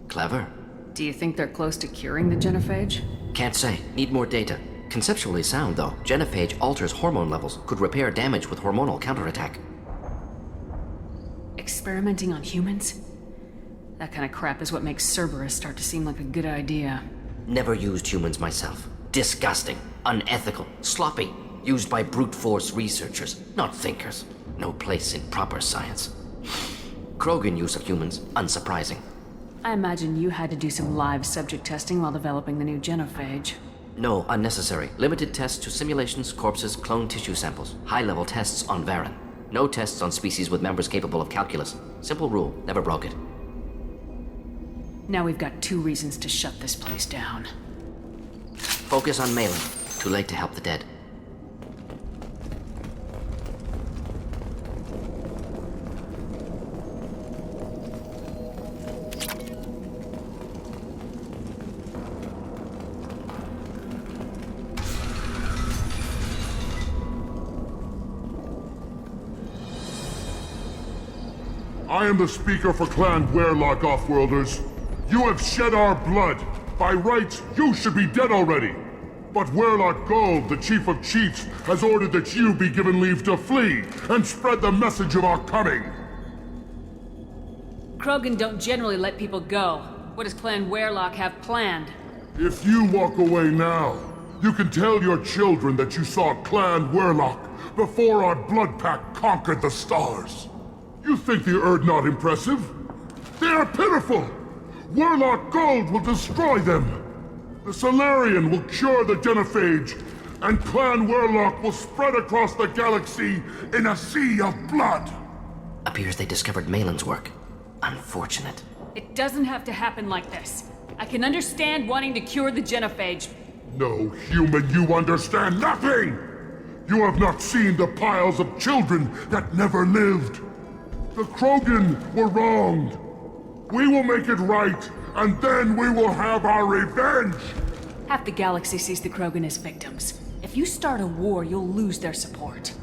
L: Clever.
A: Do you think they're close to curing the genophage?
L: Can't say. Need more data. Conceptually sound, though. Genophage alters hormone levels, could repair damage with hormonal counterattack.
A: Experimenting on humans? That kind of crap is what makes Cerberus start to seem like a good idea.
L: Never used humans myself. Disgusting, unethical, sloppy. Used by brute force researchers, not thinkers. No place in proper science. Krogan use of humans, unsurprising.
A: I imagine you had to do some live subject testing while developing the new genophage.
L: No, unnecessary. Limited tests to simulations, corpses, clone tissue samples. High-level tests on Varen. No tests on species with members capable of calculus. Simple rule, never broke it.
A: Now we've got 2 reasons to shut this place down.
L: Focus on Malin. Too late to help the dead.
E: I am the speaker for Clan Werlock, Offworlders. You have shed our blood. By rights, you should be dead already. But Werlock Gold, the Chief of Chiefs, has ordered that you be given leave to flee and spread the message of our coming.
A: Krogan don't generally let people go. What does Clan Werlock have planned?
E: If you walk away now, you can tell your children that you saw Clan Werlock before our blood pact conquered the stars. You think the Erd not impressive? They are pitiful! Werlock Gold will destroy them! The Salarian will cure the genophage, and Clan Werlock will spread across the galaxy in a sea of blood!
L: Appears they discovered Malin's work. Unfortunate.
A: It doesn't have to happen like this. I can understand wanting to cure the genophage.
E: No human, you understand nothing! You have not seen the piles of children that never lived. The Krogan were wronged. We will make it right, and then we will have our revenge!
A: Half the galaxy sees the Krogan as victims. If you start a war, you'll lose their support.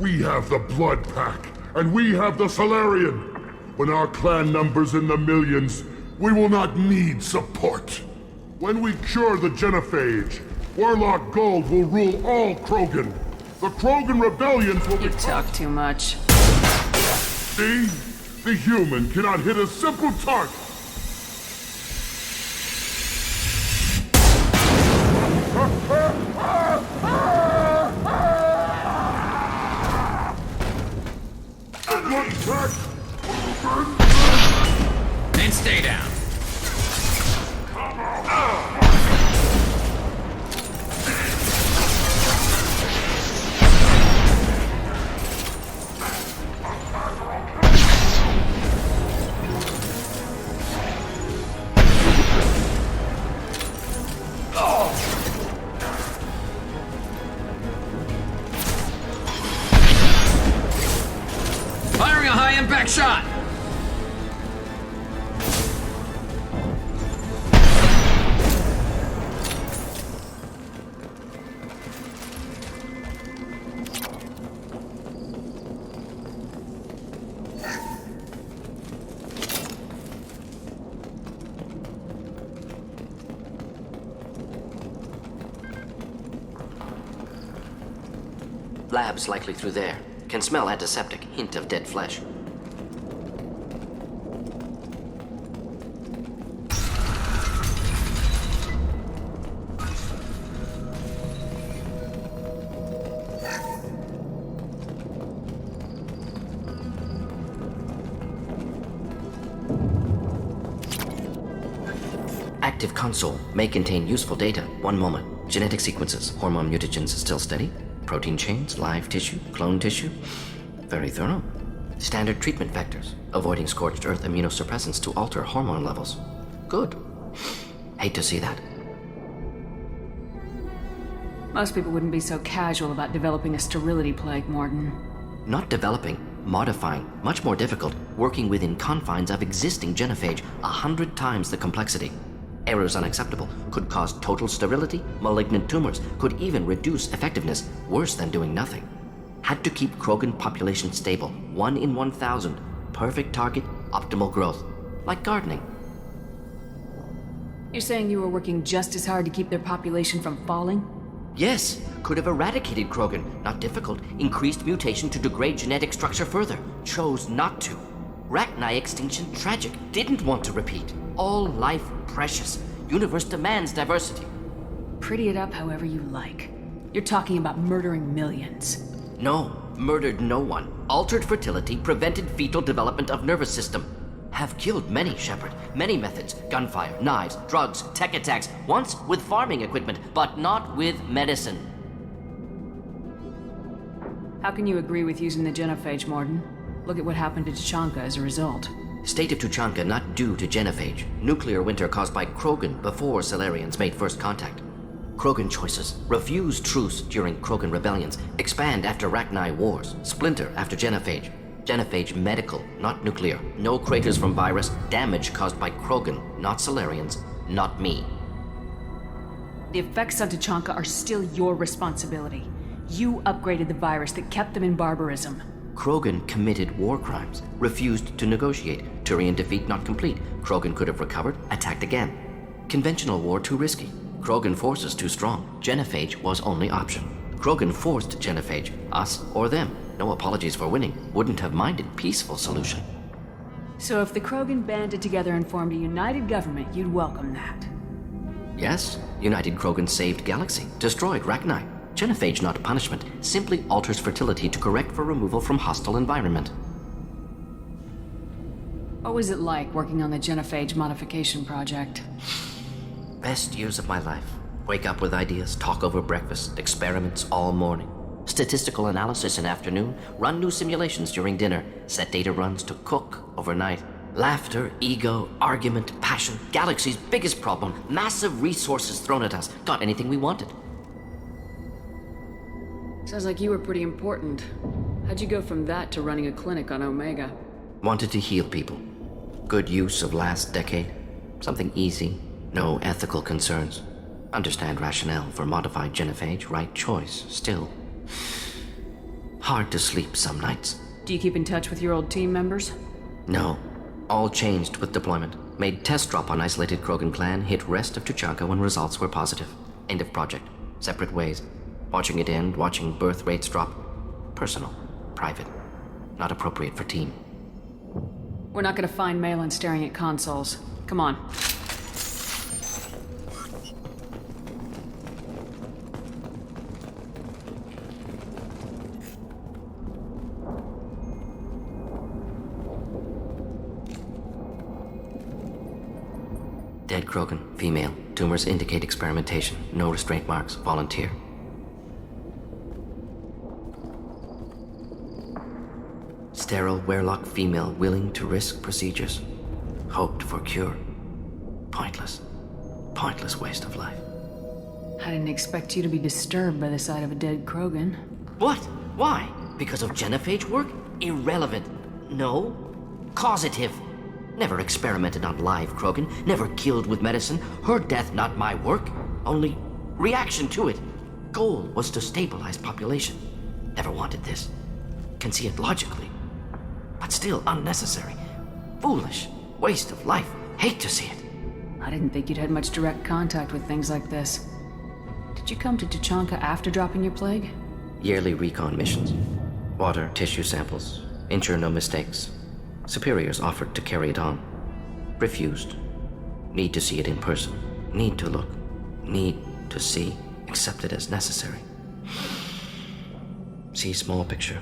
E: We have the Blood Pack, and we have the Salarian. When our clan numbers in the millions, we will not need support. When we cure the genophage, Werlock Gold will rule all Krogan. The Krogan rebellions will be—
A: You talk too much.
E: See? The human cannot hit a simple target.
F: And stay down. Firing a high-impact shot!
L: Labs likely through there. Can smell antiseptic, hint of dead flesh. Active console may contain useful data. One moment. Genetic sequences, hormone mutagens still steady. Protein chains, live tissue, clone tissue. Very thorough. Standard treatment vectors, avoiding scorched earth immunosuppressants to alter hormone levels. Good. Hate to see that.
A: Most people wouldn't be so casual about developing a sterility plague, Morton.
L: Not developing, modifying, much more difficult, working within confines of existing genophage, 100 times the complexity. Errors unacceptable, could cause total sterility, malignant tumors, could even reduce effectiveness, worse than doing nothing. Had to keep Krogan population stable, 1 in 1,000, perfect target, optimal growth, like gardening.
A: You're saying you were working just as hard to keep their population from falling?
L: Yes, could have eradicated Krogan, not difficult, increased mutation to degrade genetic structure further, chose not to. Rachni extinction tragic, didn't want to repeat. All life precious. Universe demands diversity.
A: Pretty it up however you like. You're talking about murdering millions.
L: No, murdered no one. Altered fertility, prevented fetal development of nervous system. have killed many, Shepard. Many methods. Gunfire, knives, drugs, tech attacks. Once with farming equipment, but not with medicine.
A: How can you agree with using the genophage, Morden? Look at what happened to Tuchanka as a result.
L: State of Tuchanka not due to genophage. Nuclear winter caused by Krogan before Salarians made first contact. Krogan choices. Refuse truce during Krogan rebellions. Expand after Rachni wars. Splinter after genophage. Genophage medical, not nuclear. No craters from virus. Damage caused by Krogan, not Salarians, not me.
A: The effects on Tuchanka are still your responsibility. You upgraded the virus that kept them in barbarism.
L: Krogan committed war crimes. Refused to negotiate. Turian defeat not complete. Krogan could have recovered, attacked again. Conventional war too risky. Krogan forces too strong. Genophage was only option. Krogan forced genophage, us or them. No apologies for winning. Wouldn't have minded peaceful solution.
A: So if the Krogan banded together and formed a united government, you'd welcome that.
L: Yes, United Krogan saved Galaxy, destroyed Rachni. Genophage not punishment, simply alters fertility to correct for removal from hostile environment.
A: What was it like working on the genophage modification project?
L: Best years of my life. Wake up with ideas, talk over breakfast, experiments all morning. Statistical analysis in afternoon, run new simulations during dinner, set data runs to cook overnight. Laughter, ego, argument, passion. Galaxy's biggest problem, massive resources thrown at us. Got anything we wanted.
A: Sounds like you were pretty important. How'd you go from that to running a clinic on Omega?
L: Wanted to heal people. Good use of last decade. Something easy. No ethical concerns. Understand rationale for modified genophage. Right choice. Still. Hard to sleep some nights.
A: Do you keep in touch with your old team members?
L: No. All changed with deployment. Made test drop on isolated Krogan clan. Hit rest of Tuchanka when results were positive. End of project. Separate ways. Watching it end, watching birth rates drop. Personal. Private. Not appropriate for team.
A: We're not gonna find Malin staring at consoles. Come on.
L: Dead Krogan, female. Tumors indicate experimentation. No restraint marks. Volunteer. Sterile Werelock female willing to risk procedures. Hoped for cure. Pointless. Pointless waste of life.
A: I didn't expect you to be disturbed by the sight of a dead Krogan.
L: What? Why? Because of genophage work? Irrelevant. No. Causative. Never experimented on live Krogan. Never killed with medicine. Her death not my work. Only reaction to it. Goal was to stabilize population. Never wanted this. Can see it logically. But still unnecessary. Foolish. Waste of life. Hate to see it.
A: I didn't think you'd had much direct contact with things like this. Did you come to Tuchanka after dropping your plague?
L: Yearly recon missions. Water, tissue samples. Ensure no mistakes. Superiors offered to carry it on. Refused. Need to see it in person. Need to look. Need to see. Accepted as necessary. See small picture.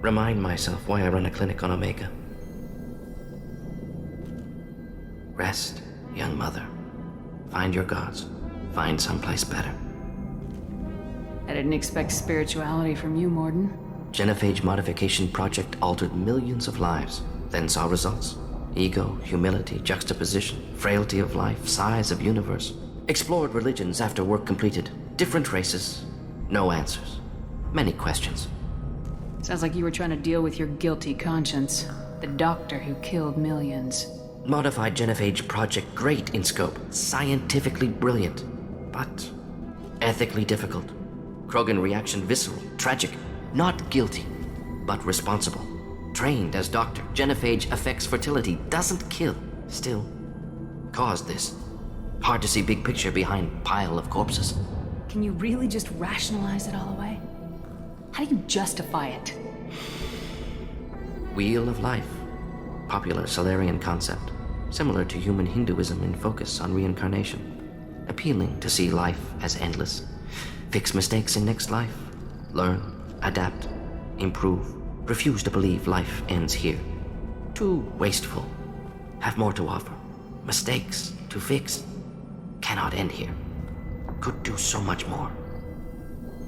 L: Remind myself why I run a clinic on Omega. Rest, young mother. Find your gods. Find someplace better.
A: I didn't expect spirituality from you, Morden.
L: Genophage modification project altered millions of lives. Then saw results. Ego, humility, juxtaposition, frailty of life, size of universe. Explored religions after work completed. Different races. No answers. Many questions.
A: Sounds like you were trying to deal with your guilty conscience. The doctor who killed millions.
L: Modified genophage project great in scope. Scientifically brilliant. But ethically difficult. Krogan reaction visceral, tragic. Not guilty, but responsible. Trained as doctor. Genophage affects fertility, doesn't kill. Still, caused this. Hard to see big picture behind pile of corpses.
A: Can you really just rationalize it all away? How do you justify it?
L: Wheel of life. Popular Salarian concept. Similar to human Hinduism in focus on reincarnation. Appealing to see life as endless. Fix mistakes in next life. Learn, adapt, improve. Refuse to believe life ends here. Too wasteful. have more to offer. Mistakes to fix. Cannot end here. Could do so much more.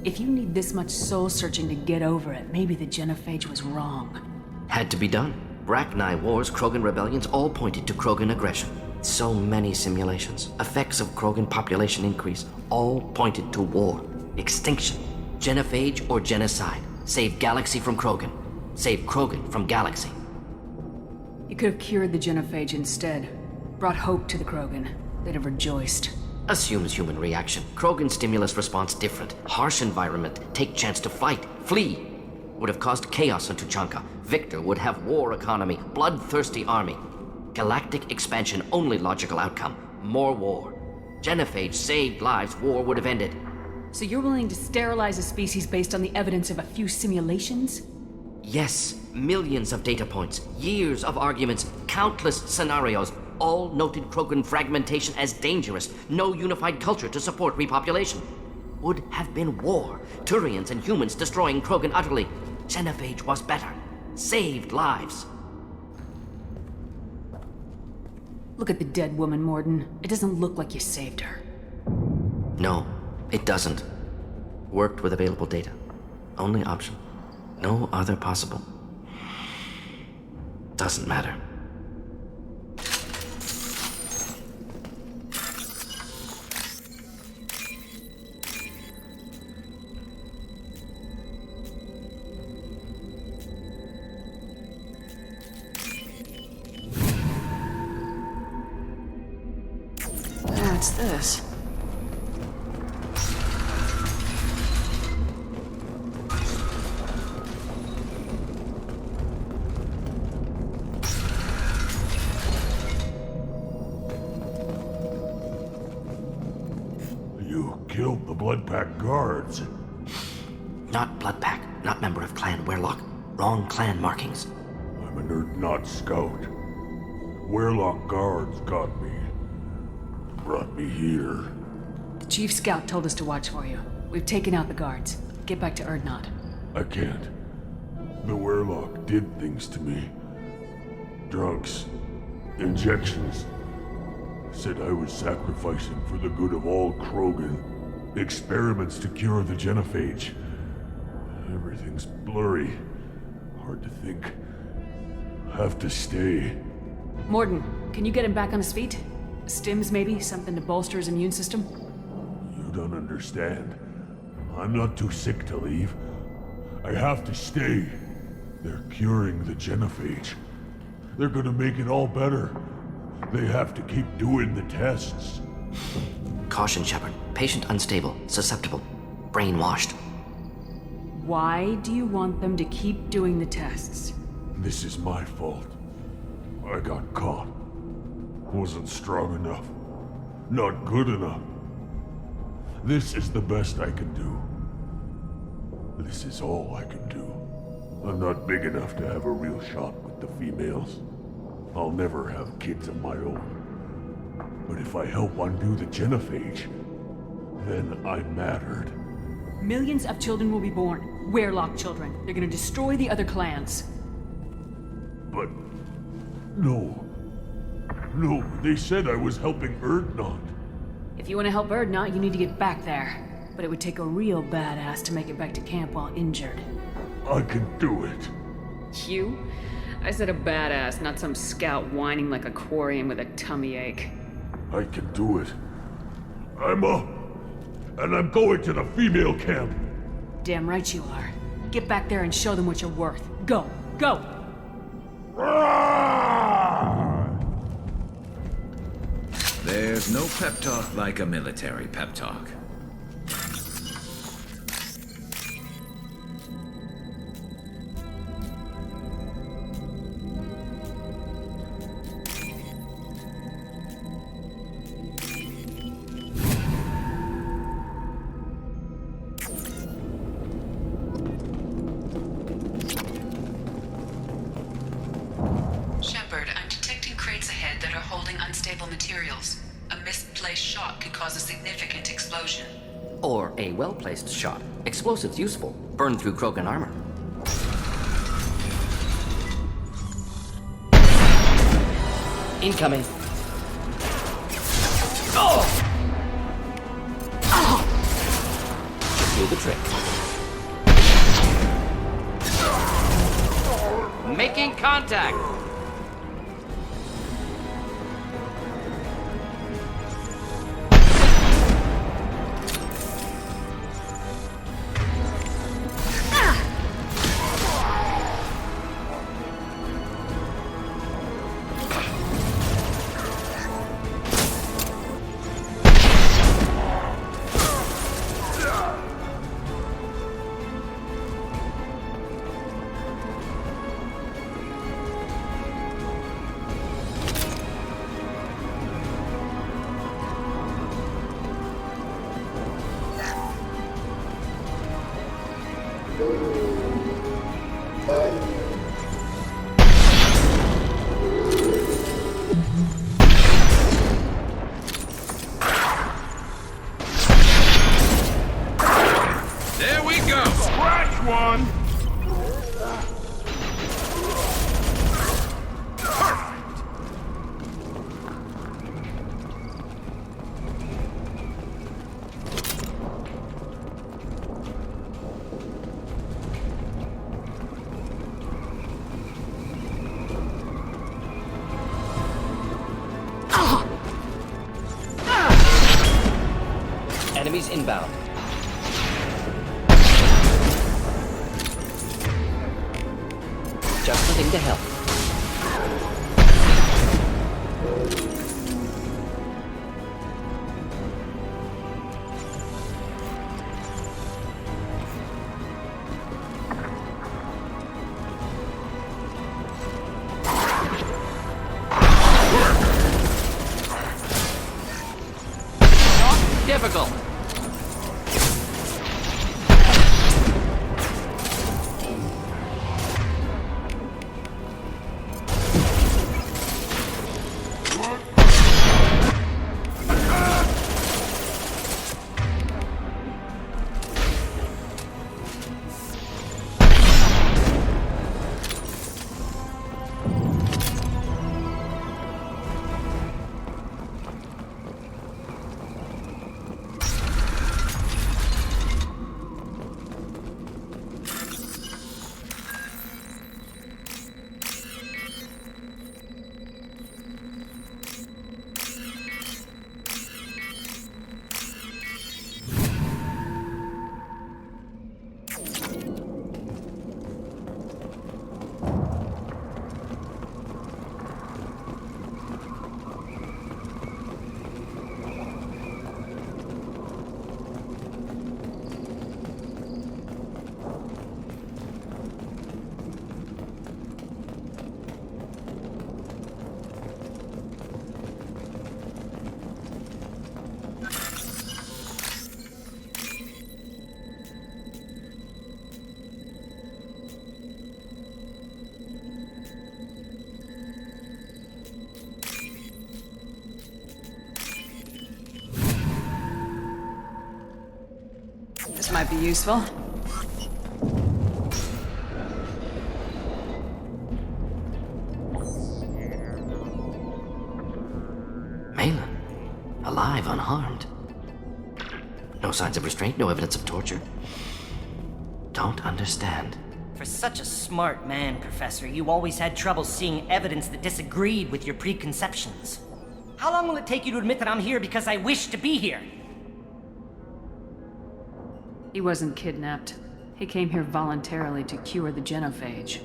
A: If you need this much soul-searching to get over it, maybe the genophage was wrong.
L: Had to be done. Rachni wars, Krogan rebellions, all pointed to Krogan aggression. So many simulations, effects of Krogan population increase, all pointed to war, extinction, genophage or genocide. Save galaxy from Krogan. Save Krogan from galaxy.
A: You could have cured the genophage instead. Brought hope to the Krogan. They'd have rejoiced.
L: Assumes human reaction. Krogan stimulus response different. Harsh environment. Take chance to fight. Flee. Would have caused chaos on Tuchanka. Victor would have war economy. Bloodthirsty army. Galactic expansion only logical outcome. More war. Genophage saved lives. War would have ended.
A: So you're willing to sterilize a species based on the evidence of a few simulations?
L: Yes. Millions of data points. Years of arguments. Countless scenarios. All noted Krogan fragmentation as dangerous. No unified culture to support repopulation. Would have been war. Turians and humans destroying Krogan utterly. Genophage was better. Saved lives.
A: Look at the dead woman, Morden. It doesn't look like you saved her.
L: No, it doesn't. Worked with available data. Only option. No other possible. Doesn't matter.
A: What's this?
E: You killed the Blood Pack guards.
L: Not Blood Pack, not member of Clan Werlock. Wrong clan markings.
E: I'm an Urdnot scout. Werlock guards got me. Brought me here.
A: The Chief Scout told us to watch for you. We've taken out the guards. Get back to Urdnot.
E: I can't. The Werlock did things to me. Drugs. Injections. Said I was sacrificing for the good of all Krogan. Experiments to cure the genophage. Everything's blurry. Hard to think. Have to stay.
A: Morden, can you get him back on his feet? Stims, maybe? Something to bolster his immune system?
E: You don't understand. I'm not too sick to leave. I have to stay. They're curing the genophage. They're gonna make it all better. They have to keep doing the tests.
L: Caution, Shepard. Patient unstable, susceptible, brainwashed.
A: Why do you want them to keep doing the tests?
E: This is my fault. I got caught. Wasn't strong enough. Not good enough. This is the best I can do. This is all I can do. I'm not big enough to have a real shot with the females. I'll never have kids of my own. But if I help undo the genophage, then I mattered.
A: Millions of children will be born. Werlock children. They're gonna destroy the other clans.
E: But... no. No, they said I was helping Urdnot.
A: If you want to help Urdnot, you need to get back there. But it would take a real badass to make it back to camp while injured.
E: I can do it.
A: You? I said a badass, not some scout whining like a quarian with a tummy ache.
E: I can do it. I'm up. And I'm going to the female camp.
A: Damn right you are. Get back there and show them what you're worth. Go! Go!
F: There's no pep talk like a military pep talk.
N: Shepard, I'm detecting crates ahead that are holding unstable materials. A misplaced shot could cause a significant explosion.
L: Or a well-placed shot. Explosives useful. Burn through Krogan armor. Incoming. Oh! Do the trick. Making contact.
F: There we go!
D: Scratch one!
L: Enemies inbound. Just the thing to help. Difficult.
A: This might be useful.
L: Malin, alive, unharmed. No signs of restraint, no evidence of torture. Don't understand.
O: For such a smart man, Professor, you always had trouble seeing evidence that disagreed with your preconceptions. How long will it take you to admit that I'm here because I wish to be here?
A: He wasn't kidnapped. He came here voluntarily to cure the genophage.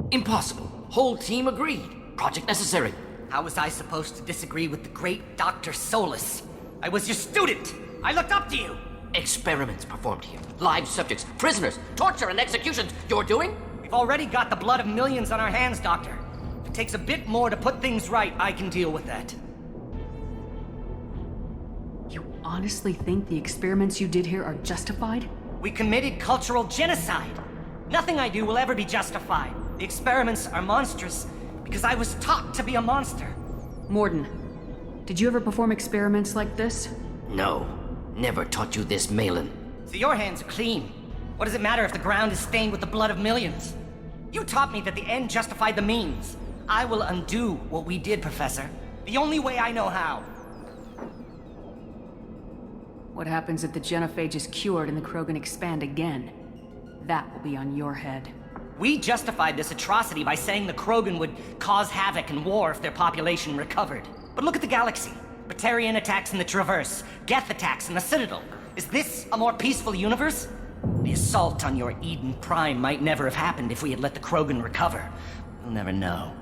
L: Impossible. Whole team agreed. Project necessary.
O: How was I supposed to disagree with the great Dr. Solus? I was your student! I looked up to you!
L: Experiments performed here. Live subjects, prisoners, torture and executions. You're doing?
O: We've already got the blood of millions on our hands, Doctor. If it takes a bit more to put things right, I can deal with that.
A: You honestly think the experiments you did here are justified?
O: We committed cultural genocide. Nothing I do will ever be justified. The experiments are monstrous because I was taught to be a monster.
A: Morden, did you ever perform experiments like this?
L: No. Never taught you this, Malin.
O: So your hands are clean. What does it matter if the ground is stained with the blood of millions? You taught me that the end justified the means. I will undo what we did, Professor. The only way I know how.
A: What happens if the genophage is cured and the Krogan expand again? That will be on your head.
O: We justified this atrocity by saying the Krogan would cause havoc and war if their population recovered. But look at the galaxy. Batarian attacks in the Traverse, Geth attacks in the Citadel. Is this a more peaceful universe? The assault on your Eden Prime might never have happened if we had let the Krogan recover. We'll never know.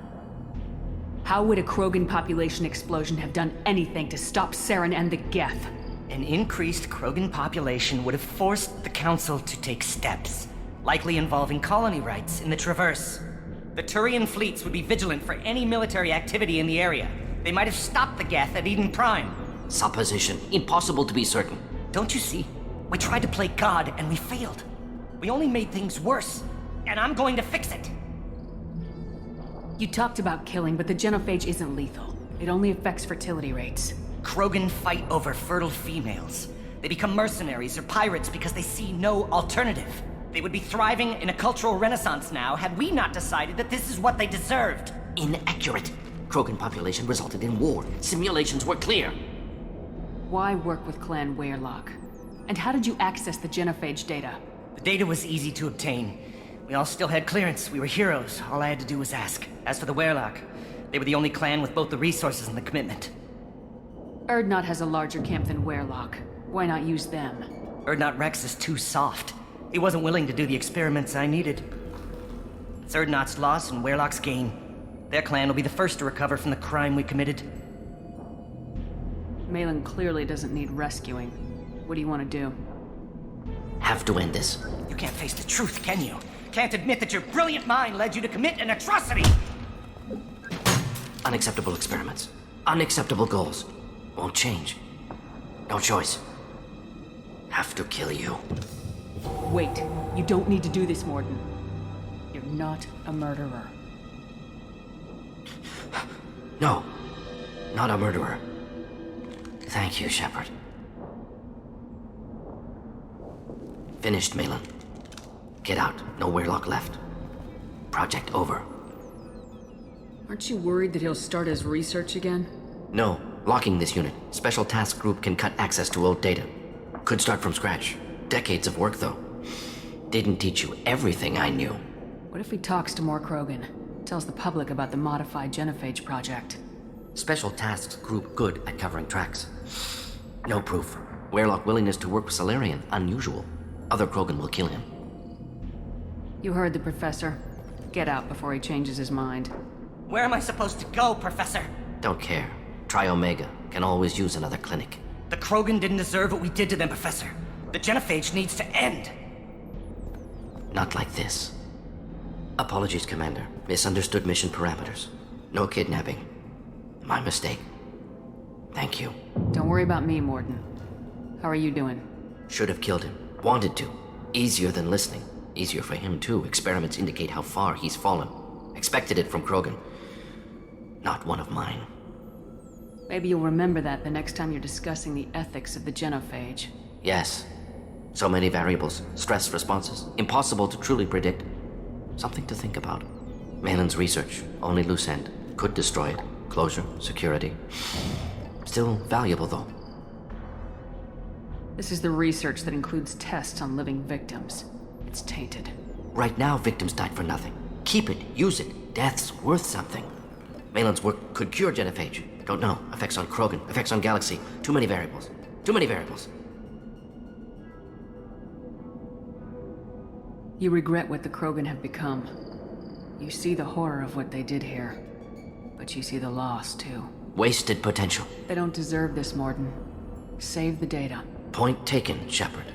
A: How would a Krogan population explosion have done anything to stop Saren and the Geth?
O: An increased Krogan population would have forced the Council to take steps, likely involving colony rights in the Traverse. The Turian fleets would be vigilant for any military activity in the area. They might have stopped the Geth at Eden Prime.
L: Supposition. Impossible to be certain.
O: Don't you see? We tried to play God and we failed. We only made things worse, and I'm going to fix it.
A: You talked about killing, but the genophage isn't lethal. It only affects fertility rates.
O: Krogan fight over fertile females. They become mercenaries or pirates because they see no alternative. They would be thriving in a cultural renaissance now had we not decided that this is what they deserved.
L: Inaccurate. Krogan population resulted in war. Simulations were clear.
A: Why work with Clan Weyrloc? And how did you access the genophage data?
O: The data was easy to obtain. We all still had clearance. We were heroes. All I had to do was ask. As for the Weyrloc, they were the only clan with both the resources and the commitment.
A: Urdnot has a larger camp than Weyrloc. Why not use them?
O: Urdnot Wrex is too soft. He wasn't willing to do the experiments I needed. It's Urdnot's loss and Weyrloc's gain. Their clan will be the first to recover from the crime we committed.
A: Malin clearly doesn't need rescuing. What do you want to do?
L: Have to end this.
O: You can't face the truth, can you? Can't admit that your brilliant mind led you to commit an atrocity!
L: Unacceptable experiments. Unacceptable goals. Won't change. No choice. Have to kill you.
A: Wait. You don't need to do this, Morden. You're not a murderer.
L: No. Not a murderer. Thank you, Shepard. Finished, Malin. Get out. No Weyrloc left. Project over.
A: Aren't you worried that he'll start his research again?
L: No. Locking this unit. Special task group can cut access to old data. Could start from scratch. Decades of work, though. Didn't teach you everything I knew.
A: What if he talks to more Krogan? Tells the public about the modified genophage project?
L: Special tasks group good at covering tracks. No proof. Weyrloc willingness to work with Salarian, unusual. Other Krogan will kill him.
A: You heard the Professor. Get out before he changes his mind.
O: Where am I supposed to go, Professor?
L: Don't care. Try Omega. Can always use another clinic.
O: The Krogan didn't deserve what we did to them, Professor. The genophage needs to end.
L: Not like this. Apologies, Commander. Misunderstood mission parameters. No kidnapping. My mistake. Thank you.
A: Don't worry about me, Morden. How are you doing?
L: Should have killed him. Wanted to. Easier than listening. Easier for him, too. Experiments indicate how far he's fallen. Expected it from Krogan. Not one of mine.
A: Maybe you'll remember that the next time you're discussing the ethics of the genophage.
L: Yes. So many variables. Stress responses. Impossible to truly predict. Something to think about. Malin's research. Only loose end. Could destroy it. Closure. Security. Still valuable, though.
A: This is the research that includes tests on living victims. It's tainted.
L: Right now, victims died for nothing. Keep it. Use it. Death's worth something. Malin's work could cure genophage. Don't know. Effects on Krogan. Effects on Galaxy. Too many variables. Too many variables.
A: You regret what the Krogan have become. You see the horror of what they did here. But you see the loss, too.
L: Wasted potential.
A: They don't deserve this, Morden. Save the data.
L: Point taken, Shepard.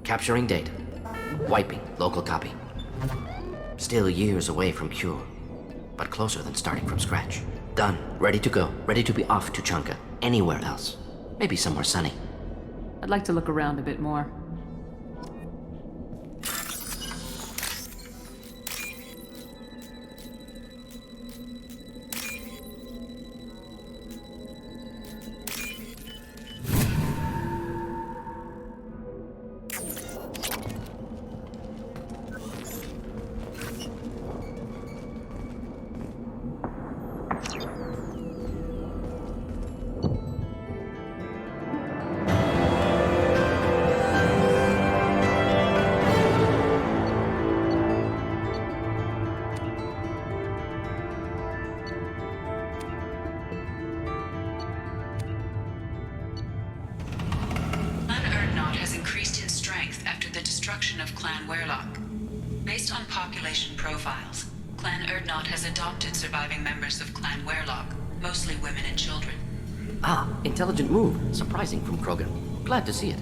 L: Capturing data. Wiping local copy. Still years away from cure. But closer than starting from scratch. Done. Ready to go. Ready to be off to Chunka. Anywhere else. Maybe somewhere sunny.
A: I'd like to look around a bit more.
N: destruction of Clan Werlock. Based on population profiles, Clan Erdnot has adopted surviving members of Clan Werlock, mostly women and children.
L: Ah, intelligent move. Surprising from Krogan. Glad to see it.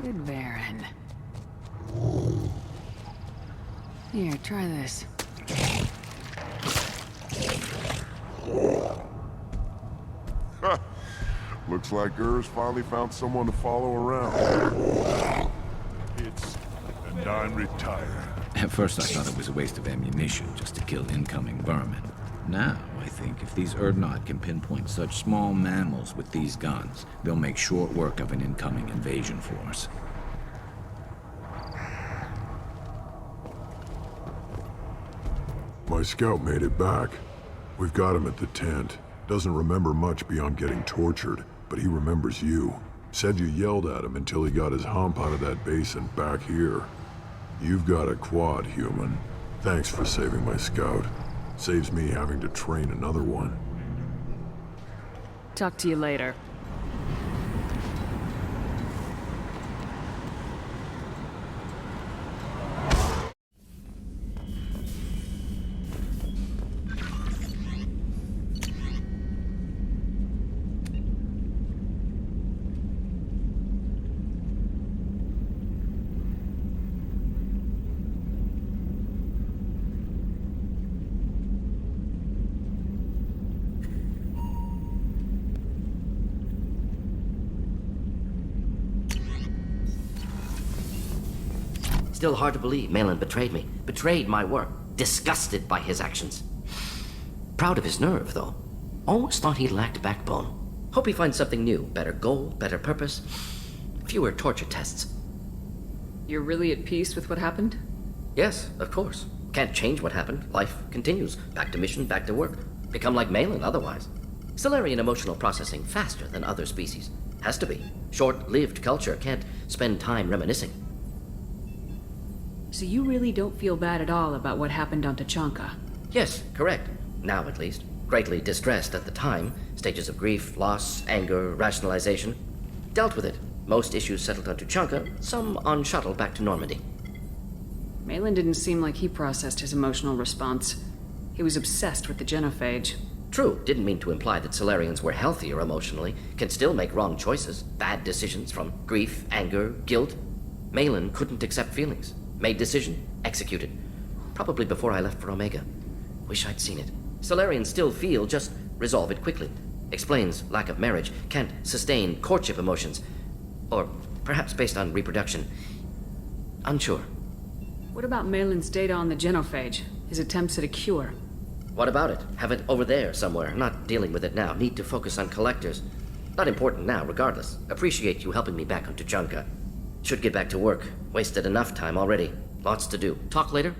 A: Good Baron. Here, try this.
E: Looks like Ur's finally found someone to follow around.
D: And I'm retired.
F: At first I thought it was a waste of ammunition just to kill incoming vermin. Now, I think if these Erdnot can pinpoint such small mammals with these guns, they'll make short work of an incoming invasion force.
E: My scout made it back. We've got him at the tent. Doesn't remember much beyond getting tortured, but he remembers you. Said you yelled at him until he got his hump out of that basin back here. You've got a quad, human. Thanks for saving my scout. Saves me having to train another one.
A: Talk to you later.
L: Still hard to believe Malin betrayed me. Betrayed my work. Disgusted by his actions. Proud of his nerve, though. Almost thought he lacked backbone. Hope he finds something new. Better goal, better purpose. Fewer torture tests.
A: You're really at peace with what happened?
L: Yes, of course. Can't change what happened. Life continues. Back to mission, back to work. Become like Malin otherwise. Salarian emotional processing faster than other species. Has to be. Short-lived culture can't spend time reminiscing.
A: So you really don't feel bad at all about what happened on Tachanka?
L: Yes, correct. Now at least. Greatly distressed at the time. Stages of grief, loss, anger, rationalization. Dealt with it. Most issues settled on Tachanka, some on shuttle back to Normandy.
A: Malin didn't seem like he processed his emotional response. He was obsessed with the genophage.
L: True, didn't mean to imply that Salarians were healthier emotionally, can still make wrong choices, bad decisions from grief, anger, guilt. Malin couldn't accept feelings. Made decision, executed. Probably before I left for Omega. Wish I'd seen it. Salarians still feel, just resolve it quickly. Explains lack of marriage, can't sustain courtship emotions. Or perhaps based on reproduction. Unsure.
A: What about Malin's data on the genophage? His attempts at a cure?
L: What about it? Have it over there somewhere. Not dealing with it now. Need to focus on collectors. Not important now, regardless. Appreciate you helping me back on Tachanka. Should get back to work. Wasted enough time already. Lots to do. Talk later?